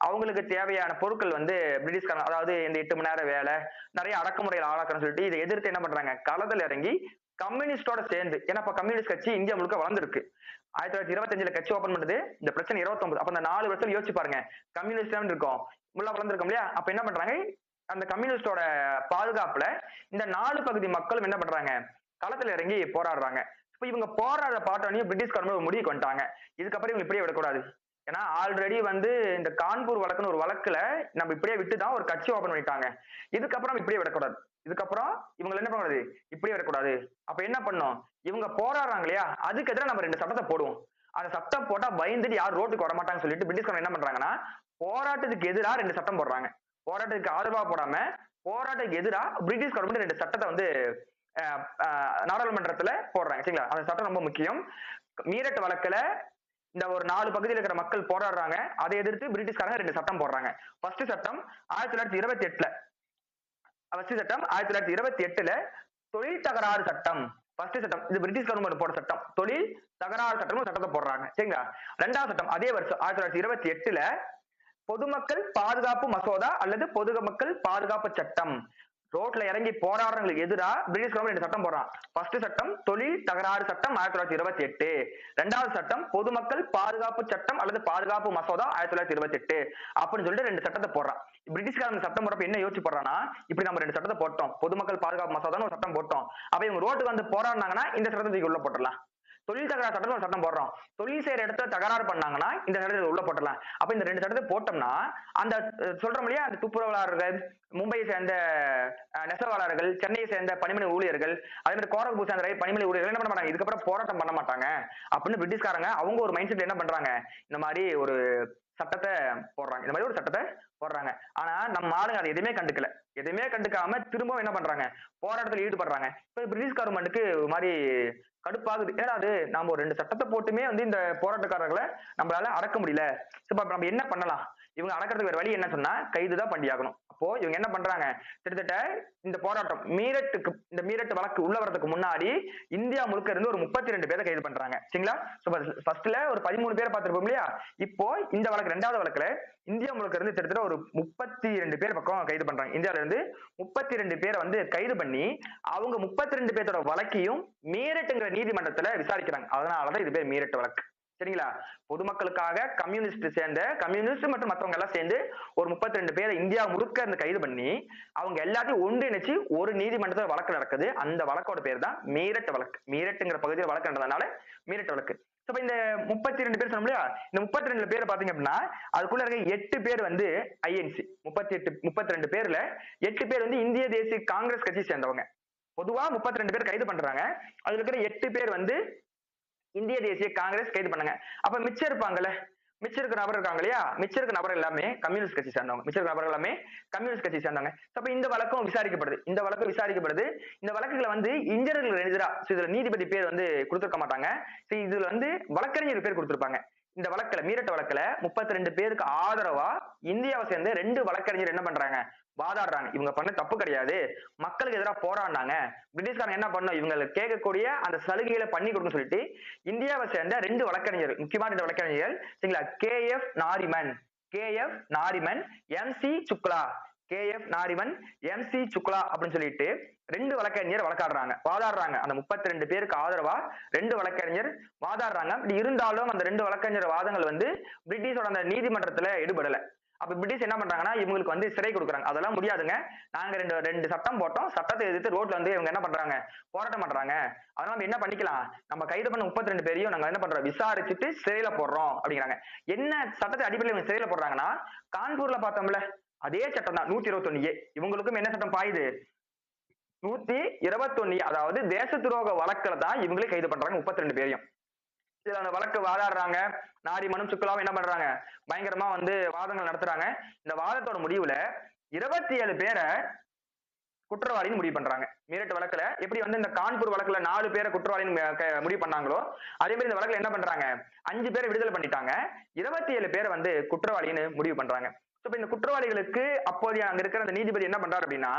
அவங்களுக்கு தேவையான பொருட்கள் வந்து பிரிட்டிஷ்காரங்க, அதாவது இந்த 8 மணி நேரம் வேலை, நிறைய அடக்குமுறையில் ஆளாக்கணும்னு சொல்லிட்டு இதை எதிர்த்து என்ன பண்றாங்க, களத்தில் இறங்கி கம்யூனிஸ்டோட சேர்ந்து, ஏன்னா இப்ப கம்யூனிஸ்ட் கட்சி இந்தியா முழுக்க வளர்ந்துருக்கு. 1925 கட்சி ஓபன் பண்ணுது, இந்த பிரச்சனை 29. அப்ப இந்த 4 வருஷம் யோசிச்சு பாருங்க, கம்யூனிஸ்ட் இருக்கும் உள்ள வளர்ந்துருக்கும் இல்லையா. அப்ப என்ன பண்றாங்க, அந்த கம்யூனிஸ்டோட பாதுகாப்புல இந்த 4 பகுதி மக்களும் என்ன பண்றாங்க, களத்துல இறங்கி போராடுறாங்க. இப்ப இவங்க போராட பாட்டோனையும் பிரிட்டிஷ் கவர்மெண்ட் முடிவுக்கு வந்துட்டாங்க, இதுக்கப்புறம் இவங்க இப்படியே விடக்கூடாது. ஏன்னா ஆல்ரெடி வந்து இந்த கான்பூர் வழக்குன்னு ஒரு வழக்குல நம்ம இப்படியே விட்டுதான் ஒரு கட்சி ஓபன் பண்ணிட்டாங்க. இதுக்கப்புறம் இப்படியே விடக்கூடாது, இதுக்கப்புறம் இவங்க என்ன பண்ணக்கூடாது, இப்படியே விடக்கூடாது. அப்ப என்ன பண்ணும், இவங்க போராடுறாங்க இல்லையா, அதுக்கு எதிராக நம்ம 2 சட்டத்தை போடுவோம். அந்த சட்டம் போட்டா பயந்துட்டு யாரும் ரோட்டுக்கு வர மாட்டாங்கன்னு சொல்லிட்டு பிரிட்டிஷ் என்ன பண்றாங்கன்னா போராட்டத்துக்கு எதிராக 2 சட்டம் போடுறாங்க. போராட்டத்துக்கு ஆதரவா போடாம போராட்டத்துக்கு எதிராக பிரிட்டிஷ் கவர்மெண்ட் 2 சட்டத்தை வந்து நாடாளுமன்றத்துல போடுறாங்க. சரிங்களா? அந்த சட்டம் ரொம்ப முக்கியம். மீரட் வழக்குல இந்த ஒரு 4 பகுதியில் இருக்கிற மக்கள் போராடுறாங்க, அதை எதிர்த்து பிரிட்டிஷ்காரங்க 2 சட்டம் போடுறாங்க. ஃபர்ஸ்ட் சட்டம் 1928 ஃபர்ஸ்ட் சட்டம் 1928 தொழில் தகராறு சட்டம். ஃபர்ஸ்ட் சட்டம் இது பிரிட்டிஷ் கவர்மெண்ட் போட சட்டம், தொழில் தகராறு சட்டம் சட்டத்தை போடுறாங்க. சரிங்களா? 2வது சட்டம் அதே வருஷம் 1928 பொதுமக்கள் பாதுகாப்பு மசோதா அல்லது பொதுமக்கள் பாதுகாப்பு சட்டம். ரோட்ல இறங்கி போராடுறவங்களுக்கு எதிராக பிரிட்டிஷ் கவர்மெண்ட் 2 சட்டம் போடுறான். ஃபர்ஸ்ட் சட்டம் தொழில் தகராறு சட்டம் 1928, 2வது சட்டம் பொதுமக்கள் பாதுகாப்பு சட்டம் அல்லது பாதுகாப்பு மசோதா 1928 அப்படின்னு சொல்லிட்டு 2 சட்டத்தை போடுறான். பிரிட்டிஷ்காரங்க சட்டம் போடுறப்ப என்ன யோசிச்சு போடுறான்னா, இப்படி நம்ம 2 சட்டத்தை போட்டோம், பொதுமக்கள் பாதுகாப்பு மசோதான்னு ஒரு சட்டம் போட்டோம், அப்ப இவங்க ரோட்டுக்கு வந்து போராடினாங்கன்னா இந்த சட்டத்தை உள்ள போட்டுடலாம். தொழில் தகராறு சட்டத்தை ஒரு சட்டம் போடுறோம், தொழில் செய்யற இடத்துல தகராறு பண்ணாங்கன்னா இந்த சட்டத்தை உள்ள போட்டலாம். அப்ப இந்த 2 சட்டத்தை போட்டோம்னா அந்த சொல்றோம் இல்லையா, அந்த துப்புரவாளர்கள், மும்பையை சேர்ந்த நெசவாளர்கள், சென்னையை சேர்ந்த பணிமனை ஊழியர்கள், அதே மாதிரி கோரக்பூர் சேர்ந்த பணிமனை ஊழியர்கள் என்ன பண்ண மாட்டாங்க, இதுக்கப்புறம் போராட்டம் பண்ண மாட்டாங்க அப்படின்னு பிரிட்டிஷ்காரங்க அவங்க ஒரு மைண்ட் செட் என்ன பண்றாங்க, இந்த மாதிரி ஒரு சட்டத்தை போடுறாங்க, இந்த மாதிரி ஒரு சட்டத்தை போடுறாங்க. ஆனா நம்ம ஆளுங்க அதை எதுவுமே கண்டுக்காம திரும்பவும் என்ன பண்றாங்க, போராட்டத்தில் ஈடுபடுறாங்க. இப்ப பிரிட்டிஷ் கவர்மெண்ட்டுக்கு ஒரு மாதிரி கடுப்பாகுது, ஏன்னா அது நம்ம ஒரு 2 சட்டத்தை போட்டுமே வந்து இந்த போராட்டக்காரர்களை நம்மளால அடக்க முடியல, நம்ம என்ன பண்ணலாம், இவங்க அடக்கிறதுக்கு வேற வழி என்ன சொன்னா கைதுதான் பண்ணி ஆகணும். அப்போ இவங்க என்ன பண்றாங்க, கிட்டத்தட்ட இந்த போராட்டம் இந்த மீரட் வழக்கு உள்ள வரதுக்கு முன்னாடி இந்தியா முழுக்க இருந்து ஒரு 32 பேரை கைது பண்றாங்க. சரிங்களா? ஃபர்ஸ்ட்ல ஒரு 13 பேரை பார்த்திருப்போம் இல்லையா, இப்போ இந்த வழக்கு 2வது வழக்குல இந்தியா முழுக்க இருந்து கிட்டத்தட்ட ஒரு 32 பேர் பக்கம் கைது பண்றாங்க. இந்தியாவில இருந்து 32 பேரை வந்து கைது பண்ணி அவங்க 32 பேரோட வழக்கையும் மீரட்டுங்கிற நீதிமன்றத்துல விசாரிக்கிறாங்க. அதனாலதான் இது பேர் மீரட் வழக்கு. சரிங்களா? பொதுமக்களுக்காக கம்யூனிஸ்ட் மற்றும் மற்றவங்க எல்லாம் சேர்ந்து ஒரு 32 பேரை இந்தியா முழுக்க இருந்து கைது பண்ணி அவங்க எல்லாத்தையும் ஒன்றிணைச்சு ஒரு நீதிமன்றத்தில் வழக்கு நடக்குது. அந்த வழக்கோட பேர் தான் மீரட் வழக்கு. மீரட்டுங்கிற பகுதியில் வழக்கு நடந்ததுனால மீரட் வழக்கு. இந்த 32 பேர் சொன்னோம் இல்லையா, இந்த 32 பேர் பாத்தீங்க அப்படின்னா அதுக்குள்ள இருக்க 8 பேர் வந்து ஐஎன்சி, 32 பேர்ல 8 பேர் வந்து இந்திய தேசிய காங்கிரஸ் கட்சி சேர்ந்தவங்க. பொதுவா 32 பேர் கைது பண்றாங்க. அதுல இருக்கிற 8 பேர் வந்து இந்திய தேசிய காங்கிரஸ் கைது பண்ணாங்க. அப்ப மிச்சம் இருப்பாங்கல்ல, மிச்சம் இருக்கிற நபர் இருக்காங்க இல்லையா, மிச்சம் இருக்கிற நபர் எல்லாமே கம்யூனிஸ்ட் கட்சி சேர்ந்தவங்க. மிச்சம் இருக்கிற நபர் எல்லாமே கம்யூனிஸ்ட் கட்சி சேர்ந்தவங்க. அப்ப இந்த வழக்கும் விசாரிக்கப்படுது. இந்த வழக்கு விசாரிக்கப்படுது. இந்த வழக்குகளை வந்து இந்தியர்களுக்கு எதிரா இதுல நீதிபதி பேர் வந்து கொடுத்திருக்க மாட்டாங்க. இதுல வந்து வழக்கறிஞர் பேர் கொடுத்திருப்பாங்க. இந்த வழக்குல மீரட் வழக்குல 32 பேருக்கு ஆதரவா இந்தியாவை சேர்ந்த 2 வழக்கறிஞர் என்ன பண்றாங்க, வாதாடுறாங்க. இவங்க பண்ண தப்பு கிடையாது, மக்களுக்கு எதிராக போராடினாங்க, பிரிட்டிஷ்காரங்க என்ன பண்ணும், இவங்களுக்கு கேட்கக்கூடிய அந்த சலுகைகளை பண்ணி கொடுக்க சொல்லிட்டு இந்தியாவை சேர்ந்த 2 வழக்கறிஞர், முக்கியமான 2 வழக்கறிஞர்கள் சரிங்களா, KF Nariman, MC Shukla, KF Nariman, MC Shukla அப்படின்னு சொல்லிட்டு 2 வழக்கறிஞர் வாதாடுறாங்க. அந்த 32 பேருக்கு ஆதரவா 2 வழக்கறிஞர் வாதாடுறாங்க. இருந்தாலும் அந்த 2 வழக்கறிஞர் வாதங்கள் வந்து பிரிட்டிஷோட அந்த நீதிமன்றத்துல எடுபடல. அப்ப பிரிட்டிஷ் என்ன பண்றாங்கன்னா இவங்களுக்கு வந்து சிறை கொடுக்குறாங்க. அதெல்லாம் முடியாதுங்க, நாங்க ரெண்டு சட்டம் போட்டோம், சட்டத்தை எதிர்த்து ரோட்ல வந்து இவங்க என்ன பண்றாங்க, போராட்டம் பண்றாங்க, அதனால நம்ம என்ன பண்ணிக்கலாம், நம்ம கைது பண்ண 32 பேரையும் நாங்க என்ன பண்றோம், விசாரிச்சுட்டு சிறையில போடுறோம் அப்படிங்கிறாங்க. என்ன சட்டத்தை அடிப்படையில் இவங்க சிறையில போடுறாங்கன்னா, கான்பூர்ல பார்த்தோம்ல அதே சட்டம் தான் 121A. இவங்களுக்கும் என்ன சட்டம் பாயுது, 121, அதாவது தேச துரோக வழக்குல தான் இவங்களே கைது பண்றாங்க 32 பேரையும். இதுல அந்த வழக்கு வாதாடுறாங்க. நாரிமனும் சுக்லாவும் என்ன பண்றாங்க, பயங்கரமா வந்து வாதங்கள் நடத்துறாங்க. இந்த வாதத்தோட முடிவுல 27 பேரை குற்றவாளின்னு முடிவு பண்றாங்க. மீரட் வழக்குல எப்படி வந்து இந்த கான்பூர் வழக்குல 4 பேரை குற்றவாளின்னு முடிவு பண்ணாங்களோ அதே மாதிரி இந்த வழக்குல என்ன பண்றாங்க, 5 பேரை விடுதலை பண்ணிட்டாங்க, 27 பேரை வந்து குற்றவாளின்னு முடிவு பண்றாங்க. இப்ப இந்த குற்றவாளிகளுக்கு அப்போதைய அங்க இருக்கிற அந்த நீதிபதி என்ன பண்றாரு அப்படின்னா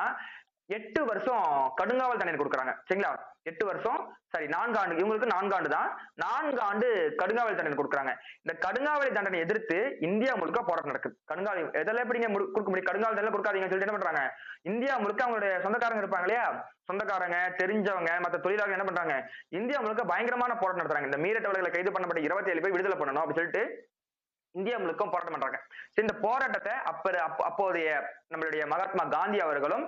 8 வருஷம் கடுங்காவல் தண்டனை கொடுக்குறாங்க. சரிங்களா, 8 வருஷம், சரி 4 ஆண்டு, இவங்களுக்கு 4 ஆண்டு தான், 4 ஆண்டு கடுங்காவல் தண்டனை கொடுக்குறாங்க. இந்த கடுங்காவல் தண்டனை எதிர்த்து இந்தியா முழுக்க போராட்டம் நடக்குது. கடுங்காவல் எதெல்லாம் எப்படிங்க கொடுக்க முடியும், கடுங்காவல் தண்டனை கொடுக்காதீங்கன்னு சொல்லிட்டு என்ன பண்றாங்க, இந்தியா முழுக்க அவங்களுடைய சொந்தக்காரங்க இருப்பாங்க இல்லையா, சொந்தக்காரங்க தெரிஞ்சவங்க மற்ற தொழிலாளர்கள் என்ன பண்றாங்க, இந்தியா முழுக்க பயங்கரமான போராட்டம் நடத்துறாங்க. இந்த மீரட் வழக்குல கைது பண்ணப்பட்ட 27 பேர் விடுதலை பண்ணணும் அப்படின்னு சொல்லிட்டு இந்தியா முழுக்க போராட்டம் பண்றாங்க. இந்த போராட்டத்தை அப்போதைய நம்மளுடைய மகாத்மா காந்தி அவர்களும்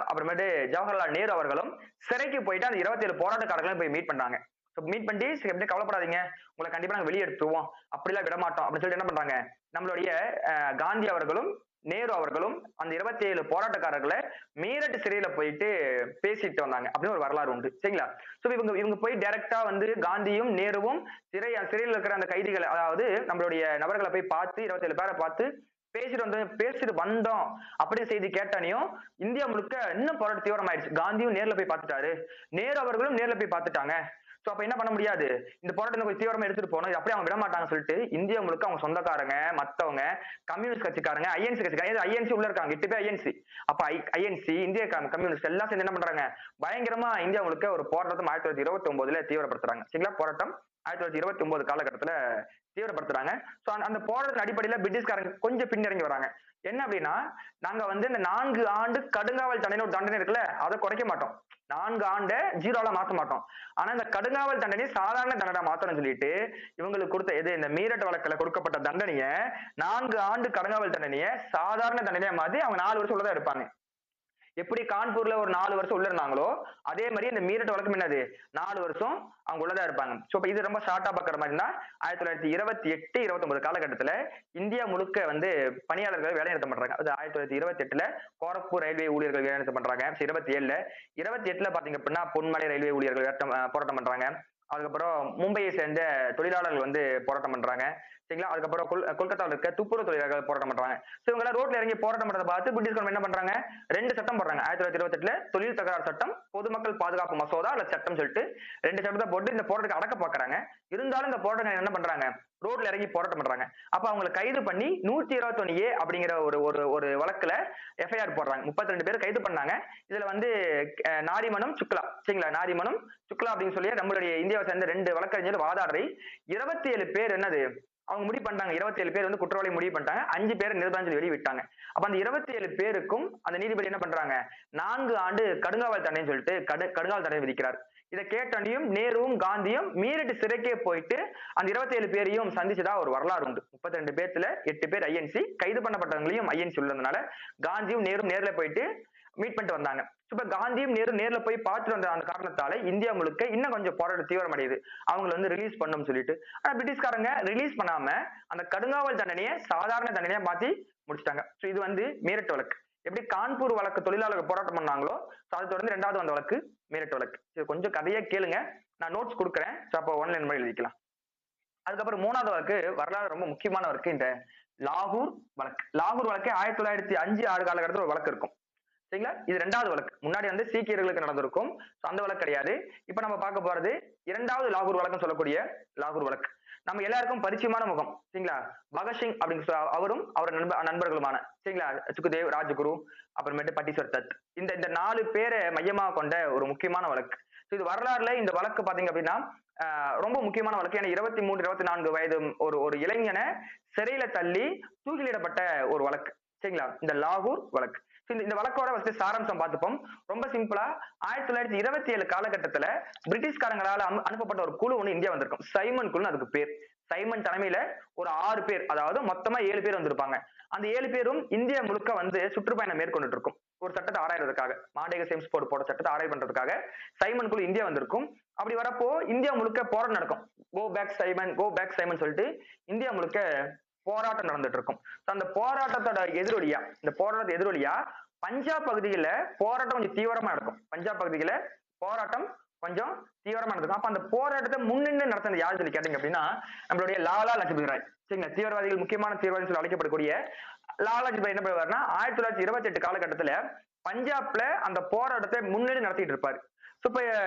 அப்புறமேட்டு ஜவஹர்லால் நேரு அவர்களும் சிறைக்கு போயிட்டு அந்த 27 போராட்டக்காரர்களும் போய் மீட் பண்ணாங்க. மீட் பண்ணி எப்படி கவலைப்படாதீங்க, உங்களை கண்டிப்பா நாங்க வெளியெடுத்துருவோம், அப்படிலாம் விடமாட்டோம் அப்படின்னு சொல்லிட்டு என்ன பண்றாங்க, நம்மளுடைய காந்தி அவர்களும் நேரு அவர்களும் அந்த 27 போராட்டக்காரர்களை மீரட் சிறையில போயிட்டு பேசிட்டு வந்தாங்க அப்படின்னு ஒரு வரலாறு உண்டு. சரிங்களா, சோ இவங்க போய் டைரக்டா வந்து காந்தியும் நேருவும் சிறையில் இருக்கிற அந்த கைதிகளை, அதாவது நம்மளுடைய நபர்களை போய் பார்த்து 27 பேரை பார்த்து பேசிட்டு வந்தோம் அப்படி செய்தி கேட்டானையும் இந்தியா முழுக்க இன்னும் போராட்ட தீவிரமாயிடுச்சு. காந்தியும் நேர்ல போய் பார்த்துட்டாரு, நேரு அவர்களும் நேர்ல போய் பார்த்துட்டாங்க. சோ அப்ப என்ன பண்ண முடியாது, இந்த போராட்டத்தை கொஞ்சம் தீவிரமா எடுத்துட்டு போனோம், அப்படியே அவங்க விட மாட்டாங்க சொல்லிட்டு இந்தியா முழுக்க அவங்க சொந்தக்காரங்க மத்தவங்க கம்யூனிஸ்ட் கட்சிக்காரங்க ஐஎன்சி கட்சிக்காரங்க, ஐஎன்சி உள்ள இருக்காங்க 8 பேர் ஐஎன்சி. அப்ப ஐஎன்சி இந்திய கம்யூனிஸ்ட் எல்லாம் சேர்ந்து என்ன பண்றாங்க, பயங்கரமா இந்தியா முழுக்க ஒரு போராட்டத்தை 1929 தீவிரப்படுத்துறாங்க. சரிங்களா, போராட்டம் 1929 காலகட்டத்துல தீவிரப்படுத்துறாங்க. சோ அந்த போராட்டத்தின் அடிப்படையில பிரிட்டிஷ்காரங்க கொஞ்சம் பின்னிறங்கி வராங்க. என்ன அப்படின்னா, நாங்க வந்து இந்த 4 ஆண்டு கடுங்காவல் தண்டனை இருக்குல்ல, அதை குறைக்க மாட்டோம், 4 ஆண்டை 0 மாத்த மாட்டோம், ஆனா இந்த கடுங்காவல் தண்டனை சாதாரண தண்டனை மாத்தணும்னு சொல்லிட்டு இவங்களுக்கு கொடுத்த எது, இந்த மீரட் வழக்குல கொடுக்கப்பட்ட தண்டனைய 4 ஆண்டு கடுங்காவல் தண்டனைய சாதாரண தண்டனையா மாத்தி அவங்க 4 வருஷம் உள்ளதான் இருப்பாங்க. எப்படி கான்பூர்ல ஒரு 4 வருஷம் உள்ள இருந்தாங்களோ அதே மாதிரி இந்த மீரட் வழக்கம் என்னது 4 வருஷம் அவங்க உள்ளதா இருப்பாங்க. சோ இது ரொம்ப ஷார்ட்டா பாக்குற மாதிரி தான் 1928 29 காலகட்டத்துல இந்தியா முழுக்க வந்து பணியாளர்கள் வேலை நிறுத்தம் பண்றாங்க. அது 1928 கோரக்பூர் ரயில்வே ஊழியர்கள் வேலை நிறுத்தம் பண்றாங்க. 27 பாத்தீங்க அப்படின்னா பொன்மலை ரயில்வே ஊழியர்கள் போராட்டம் பண்றாங்க. அதுக்கப்புறம் மும்பையை சேர்ந்த தொழிலாளர்கள் வந்து போராட்டம் பண்றாங்க. சரிங்களா, அதுக்கப்புறம் கொல்கத்தாவில் இருக்க துப்புரவு தொழிலாளர்கள் போராட்டம் பண்றாங்க. இவங்க ரோட்ல இறங்கி போராட்டம் பண்றதை பார்த்து பிரிட்டிஷ் கவர்மெண்ட் என்ன பண்றாங்க, 2 சட்டம் போடுறாங்க. 1928 தொழில் தகராறு சட்டம், பொதுமக்கள் பாதுகாப்பு மசோதா அல்ல சட்டம் சொல்லிட்டு 2 சட்டத்தை போட்டு இந்த போராட்டத்தை அடக்க பாக்குறாங்க. இருந்தாலும் இந்த போராட்டம் என்ன பண்றாங்க, ரோட்ல இறங்கி போராட்டம் பண்றாங்க. அப்ப அவங்களை கைது பண்ணி 121A அப்படிங்கிற ஒரு வழக்குல எஃப்ஐஆர் போடுறாங்க. 32 பேர் கைது பண்ணாங்க. இதுல வந்து நாரிமனும் சுக்லா, சரிங்களா, நாரிமனும் சுக்லா அப்படின்னு சொல்லி நம்மளுடைய இந்தியாவை சேர்ந்த 2 வழக்கறிஞர் வாதாடுறி 27 பேர் என்னது அவங்க முடிவு பண்ணிட்டாங்க. 27 பேர் வந்து குற்றவாளி முடிவு பண்ணிட்டாங்க. 5 பேர் நிர்பந்தம் வெளியே விட்டாங்க. அப்ப அந்த 27 பேருக்கும் அந்த நீதிபதி என்ன பண்றாங்க, 4 ஆண்டு கடுங்காவல் தண்டனை சொல்லிட்டு கடுங்காவல் தண்டனை விதிக்கிறார். இதை கேட்டாண்டியும் நேருவும் காந்தியும் மீரட் சிறைக்கே போயிட்டு அந்த 27 பேரையும் சந்திச்சதா ஒரு வரலாறு உண்டு. 32 பேர்த்துல 8 பேர் ஐஎன்சி, கைது பண்ணப்பட்டவங்களையும் ஐஎன்சி உள்ளதுனால காந்தியும் நேரும் நேர்ல போயிட்டு மீட் பண்ணிட்டு வந்தாங்க. இப்ப காந்தியும் நேர்ல போய் பார்த்துட்டு வந்த அந்த காரணத்தால இந்தியா முழுக்க இன்னும் கொஞ்சம் போராட்டம் தீவிரம் அடையுது, அவங்களை வந்து ரிலீஸ் பண்ணும் சொல்லிட்டு. ஆனா பிரிட்டிஷ்காரங்க ரிலீஸ் பண்ணாம அந்த கடுங்காவல் தண்டனையை சாதாரண தண்டனையா மாத்தி முடிச்சிட்டாங்க. இது வந்து மீரட் வழக்கு. எப்படி கான்பூர் வழக்கு தொழிலாளர்கள் போராட்டம் பண்ணாங்களோ அதை தொடர்ந்து ரெண்டாவது வந்த வழக்கு மீரட் வழக்கு. இது கொஞ்சம் கதையே கேளுங்க, நான் நோட்ஸ் கொடுக்குறேன். அப்போ ஒன்லைன் மாதிரி எழுதிக்கலாம். அதுக்கப்புறம் மூணாவது வழக்கு வரலாறு ரொம்ப முக்கியமான வழக்கு இந்த லாகூர் வழக்கு. லாகூர் வழக்கு 1905 6 காலகட்டத்தில் ஒரு வழக்கு இருக்கும். சரிங்களா? இது ரெண்டாவது வழக்கு. முன்னாடி வந்து சீக்கியர்களுக்கு நடந்திருக்கும், அந்த வழக்கு கிடையாது. இப்ப நம்ம பார்க்க போறது இரண்டாவது லாகூர் வழக்கு சொல்லக்கூடிய லாகூர் வழக்கு. நம்ம எல்லாருக்கும் பரிச்சயமான முகம். சரிங்களா? பகத்சிங் அப்படின்னு அவரும் அவர் நண்பர்களுமான சரிங்களா, சுக்தேவ், ராஜகுரு, அப்புறமேட்டு பட்டீஸ்வர் தத், இந்த 4 பேரை மையமாக கொண்ட ஒரு முக்கியமான வழக்கு. இது வரலாறுல இந்த வழக்கு பாத்தீங்க அப்படின்னா ரொம்ப முக்கியமான வழக்கு. ஏன்னா 23 24 வயது ஒரு இளைஞனை சிறையில தள்ளி தூக்கிலிடப்பட்ட ஒரு வழக்கு. சரிங்களா? இந்த லாகூர் வழக்கு. இந்த வழக்கோட ஃபர்ஸ்ட் சாராம்சம் பார்த்துப்போம். ரொம்ப சிம்பிளா 1927 காலகட்டத்துல பிரிட்டிஷ்காரங்களால அனுப்பப்பட்ட ஒரு குழு ஒண்ணு இந்தியா வந்திருக்கும். சைமன் குழு அதுக்கு பேர். சைமன் தலைமையில ஒரு 6 பேர், அதாவது மொத்தமா 7 பேர் வந்திருப்பாங்க. அந்த 7 பேரும் இந்தியா முழுக்க வந்து சுற்றுப்பயணம் மேற்கொண்டு இருக்கும். ஒரு சட்டத்தை ஆராய்றதுக்காக, மாண்டேக சேம்ஸ் போர்டு போட சட்டத்தை ஆராய் பண்றதுக்காக சைமன் குழு இந்தியா வந்திருக்கும். அப்படி வரப்போ இந்தியா முழுக்க போராட்டம் நடக்கும். Go back Simon, go back Simon சொல்லிட்டு இந்தியா முழுக்க போராட்டம் நடந்துட்டு இருக்கும். அந்த போராட்டத்தோட எதிரொலியா பஞ்சாப் பகுதியில போராட்டம் கொஞ்சம் தீவிரமா நடக்கும். பஞ்சாப் பகுதியில போராட்டம் கொஞ்சம் தீவிரமா நடக்கும். அப்ப அந்த போராட்டத்தை முன்னின்று நடத்தினது யாரு சொல்லி கேட்டீங்க அப்படின்னா நம்மளுடைய லாலா லஜபதி ராய். சரிங்களா? தீவிரவாதிகள், முக்கியமான தீவிரவாதி சொல்லி அழைக்கப்படக்கூடிய லாலா லஜபதி ராய் என்ன பண்ணுவாருன்னா 1928 காலகட்டத்துல பஞ்சாப்ல அந்த போராட்டத்தை முன்னின்று நடத்திட்டு இருப்பாரு. இப்ப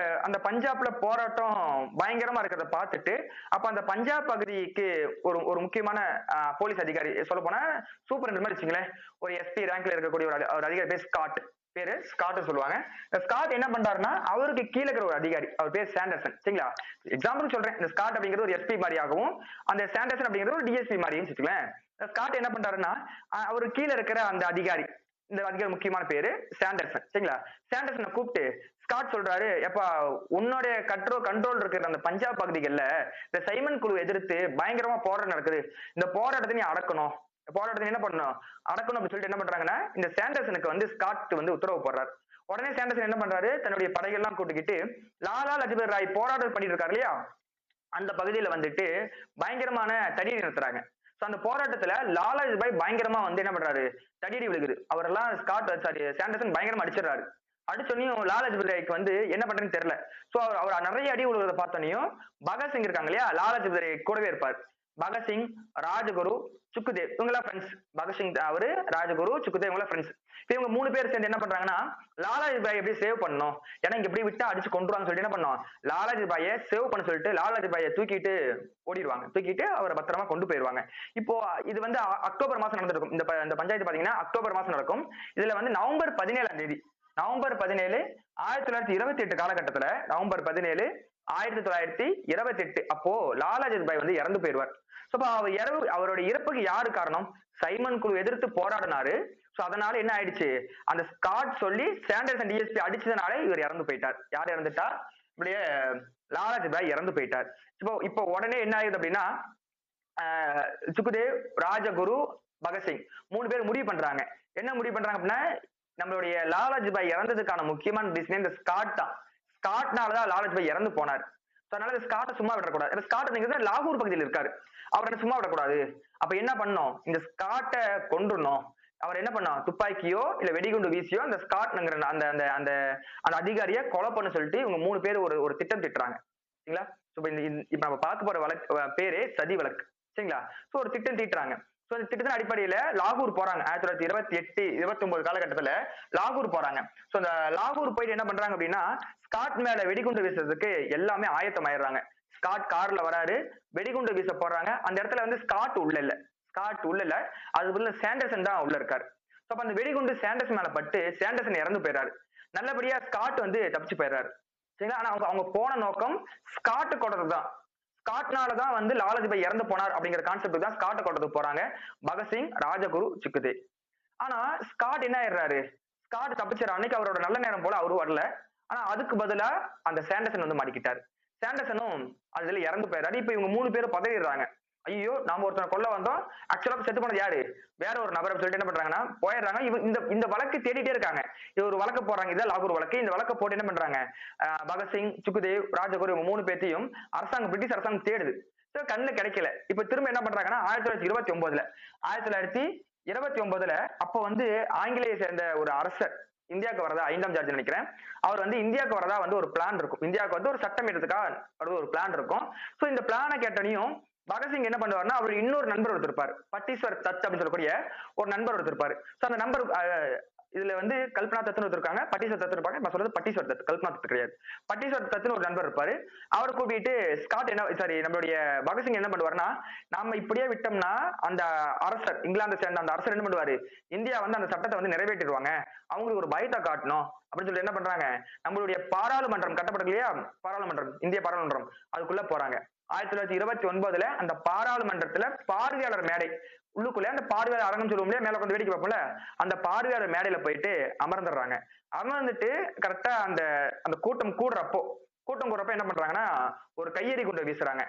அந்த பஞ்சாப்ல போராட்டம் பயங்கரமா இருக்கிறத பார்த்துட்டு அப்ப அந்த பஞ்சாப் பகுதிக்கு ஒரு முக்கியமான போலீஸ் அதிகாரி, சொல்ல போனா சூப்பர் மாதிரி வச்சுங்களேன், ஒரு எஸ்பி ரேங்க்ல இருக்கக்கூடிய ஒரு அதிகாரி பேர் ஸ்காட், பேரு ஸ்காட் சொல்லுவாங்க. ஸ்காட் என்ன பண்றாருன்னா அவருக்கு கீழே இருக்கிற ஒரு அதிகாரி, அவர் பேர் சாண்டர்சன். சரிங்களா? எக்ஸாம்பிள் சொல்றேன், இந்த ஸ்காட் அப்படிங்கிறது ஒரு எஸ்பி மாதிரியாகவும் அந்த சாண்டர்சன் அப்படிங்கிறது ஒரு டிஎஸ்பி மாதிரியும் வச்சுக்கலாம். ஸ்காட் என்ன பண்றாருன்னா அவருக்கு கீழே இருக்கிற அந்த அதிகாரி, இந்த அதிகாரி முக்கியமான பேரு சாண்டர்சன். சரிங்களா? சாண்டர்சனை கூப்பிட்டு ஸ்காட் சொல்றாரு, எப்பா உன்னுடைய கண்ட்ரோல் இருக்கிற அந்த பஞ்சாப் பகுதிகளில் இந்த சைமன் குழு எதிர்த்து பயங்கரமா போராட்டம் நடக்குது, இந்த போராட்டத்தை நீ அடக்கணும், போராட்டத்தை என்ன பண்ணணும், அடக்கணும் அப்படின்னு சொல்லிட்டு என்ன பண்றாங்கன்னா இந்த சாண்டர்சனுக்கு வந்து ஸ்காட் வந்து உத்தரவு போடுறாரு. உடனே சாண்டர்சன் என்ன பண்றாரு, தன்னுடைய படைகள்லாம் கூட்டிக்கிட்டு லாலா லஜபதி ராய் போராட்டம் பண்ணிட்டு இருக்காரு இல்லையா, அந்த பகுதியில வந்துட்டு பயங்கரமான தடியடி நடத்துறாங்க. அந்த போராட்டத்துல லாலா லஜபதி ராய் பயங்கரமா வந்து என்ன பண்றாரு, தடியடி விழுகுது. அவரெல்லாம் சாண்டர்சன் பயங்கரமா அடிச்சிடறாரு. அடிச்சோனையும் லாலா லஜபதி ராய்க்கு வந்து என்ன பண்றதுன்னு தெரியல. சோ அவர் நிறைய அடி விழுகிறத பார்த்தோனையும் பகத்சிங் இருக்காங்க இல்லையா, லாலா லஜபதி ராய் கூடவே இருப்பார். பகத்சிங், ராஜகுரு, சுக்குதேவ், இவங்களா ஃப்ரெண்ட்ஸ். பகத்சிங் அவரு, ராஜகுரு, சுக்குதேவ் இவங்களா ஃப்ரெண்ட்ஸ். இவங்க 3 பேர் சேர்ந்து என்ன பண்றாங்கன்னா லாலாஜி பாய் எப்படி சேவ் பண்ணணும், ஏன்னா இங்க எப்படி விட்டா அடிச்சு கொண்டுருவாங்க சொல்லிட்டு என்ன பண்ணோம், லாலாஜி பாயை சேவ் பண்ண சொல்லிட்டு லாலாஜி பாயை தூக்கிட்டு ஓடிடுவாங்க. தூக்கிட்டு அவரை பத்திரமா கொண்டு போயிருவாங்க. இப்போ இது வந்து அக்டோபர் மாசம் நடந்திருக்கும். இந்த பஞ்சாயத்து பாத்தீங்கன்னா அக்டோபர் மாசம் நடக்கும். இதுல வந்து நவம்பர் 17ஆம் தேதி, நவம்பர் 17 1928 காலகட்டத்துல, நவம்பர் 17 1928 அப்போ லாலாஜி பாய் வந்து இறந்து போயிடுவார். அவருடைய இறப்புக்கு யாரு காரணம், சைமன் குழு எதிர்த்து போராடினாரு. சோ அதனால என்ன ஆயிடுச்சு, அந்த ஸ்காட் சொல்லி சாண்டர்சன் டிஎஸ்பி அடிச்சதுனால இவர் இறந்து போயிட்டார். யார் இறந்துட்டா, இப்படியே லாலாஜி பாய் இறந்து போயிட்டார். இப்போ உடனே என்ன ஆகுது அப்படின்னா சுக்குதேவ், ராஜகுரு, பகத்சிங் 3 பேர் முடிவு பண்றாங்க. என்ன முடிவு பண்றாங்க அப்படின்னா நம்மளுடைய லாலாஜி பாய் இறந்ததுக்கான முக்கியமான ரீசன் இந்த ஸ்காட் தான். ஸ்காட்னாலதான் லாலாஜி பாய் இறந்து போனார். அதனால ஸ்காட்டை சும்மா விடக்கூடாது. ஸ்காட் லாகூர் பகுதியில் இருக்காரு, அவரை சும்மா விடக்கூடாது. அப்ப என்ன பண்ணோம், இந்த ஸ்காட்டை கொண்டுடணும். அவர் என்ன பண்ணோம், துப்பாக்கியோ இல்ல வெடிகுண்டு வீசியோ அந்த ஸ்காட் அந்த அந்த அந்த அந்த அதிகாரியை கொலை பண்ண சொல்லிட்டு இவங்க 3 பேர் ஒரு திட்டம் திட்டுறாங்க. சரிங்களா? இப்ப நம்ம பார்க்க போற வழக்கு பேரே சதி வழக்கு. சரிங்களா? சோ ஒரு திட்டம் தீட்டுறாங்க. சோ இந்த திட்டத்தின் அடிப்படையில லாகூர் போறாங்க. 1928 29 காலகட்டத்துல லாகூர் போறாங்க. சோ இந்த லாகூர் போயிட்டு என்ன பண்றாங்க அப்படின்னா ஸ்காட் மேல வெடிகுண்டு வீசுறதுக்கு எல்லாமே ஆயத்தம் ஆயிடுறாங்க. ஸ்காட் கார்ல வராரு, வெடிகுண்டு வீச போறாங்க. அந்த இடத்துல வந்து ஸ்காட் உள்ள இல்ல, அதுக்குள்ள சாண்டர்சன் தான் உள்ள இருக்காரு. அப்ப அந்த வெடிகுண்டு சாண்டர்சன் மேல பட்டு சாண்டர்சன் இறந்து போயிடுறாரு. நல்லபடியா ஸ்காட் வந்து தப்பிச்சு போயிடுறாரு. சரிங்களா? ஆனா அவங்க போன நோக்கம் ஸ்காட் கொண்டதுதான். ஸ்காட்னாலதான் வந்து லாலாஜி பாய் இறந்து போனார் அப்படிங்கிற கான்செப்ட் தான் ஸ்காட்டை கொண்டதுக்கு போறாங்க பகத்சிங், ராஜகுரு, சுக்குதேவ். ஆனா ஸ்காட் என்ன ஆயிடுறாரு, ஸ்காட் தப்பிச்சாரு. அன்னைக்கு அவரோட நல்ல நேரம் போல அவரு வரல. ஆனா அதுக்கு பதிலா அந்த சாண்டர்சன் வந்து மாட்டிக்கிட்டாரு. சாண்டர்சனும் அதுல இறந்து போயிடுறாரு. இப்ப இவங்க 3 பேரும் பதறிடுறாங்க. ஐயோ நாம ஒருத்தனை கொல்ல வந்தோம், ஆக்சுவலா செத்து போனது யாரு, வேற ஒரு நபரை சொல்லிட்டு என்ன பண்றாங்கன்னா போயிடுறாங்க. இந்த வழக்கு தேடிட்டே இருக்காங்க. இது ஒரு வழக்கு போடுறாங்க, இதான் லாகூர் வழக்கு. இந்த வழக்கை போட்டு என்ன பண்றாங்க, பகத்சிங், சுக்குதேவ், ராஜகுரு இவங்க 3 பேர்த்தையும் பிரிட்டிஷ் அரசாங்கம் தேடுது. கண்ணு கிடைக்கல. இப்ப திரும்ப என்ன பண்றாங்கன்னா 1929 29ல அப்ப வந்து ஆங்கிலேய சேர்ந்த ஒரு அரசர் இந்தியாவுக்கு வரதா 5ஆம் ஜார்ஜ் நினைக்கிறேன். அவர் வந்து இந்தியாவுக்கு வரதா வந்து ஒரு பிளான் இருக்கும். இந்தியாவுக்கு வந்து ஒரு சட்டம் இடுறதுக்காக ஒரு பிளான் இருக்கும். சோ இந்த பிளானை கேட்டனையும் பகத்சிங் என்ன பண்ணுவாருன்னா அவர் இன்னொரு நண்பர் ஒருத்தர் இருப்பாரு. பட்டீஸ்வர் தத் அப்படின்னு சொல்லக்கூடிய ஒரு நண்பர் ஒருத்தர் இருப்பாரு. சோ அந்த நண்பர் இதுல வந்து கல்பனா தத்துன்னு ஒருத்தர் இருக்காங்க, பட்டீஸ்வர் தத்து இருப்பாங்க. நான் சொல்றது பட்டீஸ்வர் தத், கல்பனா தத்து கிடையாது. பட்டீஸ்வர் தத்துன்னு ஒரு நண்பர் இருப்பாரு. அவர் கூட்டிட்டு ஸ்காட் என்ன சாரி நம்மளுடைய பகத்சிங் என்ன பண்ணுவாருன்னா, நாம இப்படியே விட்டோம்னா அந்த அரசர் இங்கிலாந்து சேர்ந்த அந்த அரசர் என்ன பண்ணுவாரு, இந்தியா வந்து அந்த சட்டத்தை வந்து நிறைவேற்றிடுவாங்க, அவங்களுக்கு ஒரு பயத்தை காட்டணும் அப்படின்னு சொல்லிட்டு என்ன பண்றாங்க, நம்மளுடைய பாராளுமன்றம் கட்டப்படும் இல்லையா, பாராளுமன்றம், இந்திய பாராளுமன்றம், அதுக்குள்ள போறாங்க. 1929ல அந்த பாராளுமன்றத்துல பார்வையாளர் மேடை உள்ளுக்குள்ள அந்த பார்வையாளர் அரங்கம் சொல்லுவோம் இல்லையா, மேல கொஞ்சம் வேடிக்கை பார்ப்போம்ல, அந்த பார்வையாளர் மேடையில போயிட்டு அமர்ந்துடுறாங்க. அமர்ந்துட்டு கரெக்டா அந்த அந்த கூட்டம் கூடுறப்ப என்ன பண்றாங்கன்னா ஒரு கையெறி குண்டை வீசுறாங்க.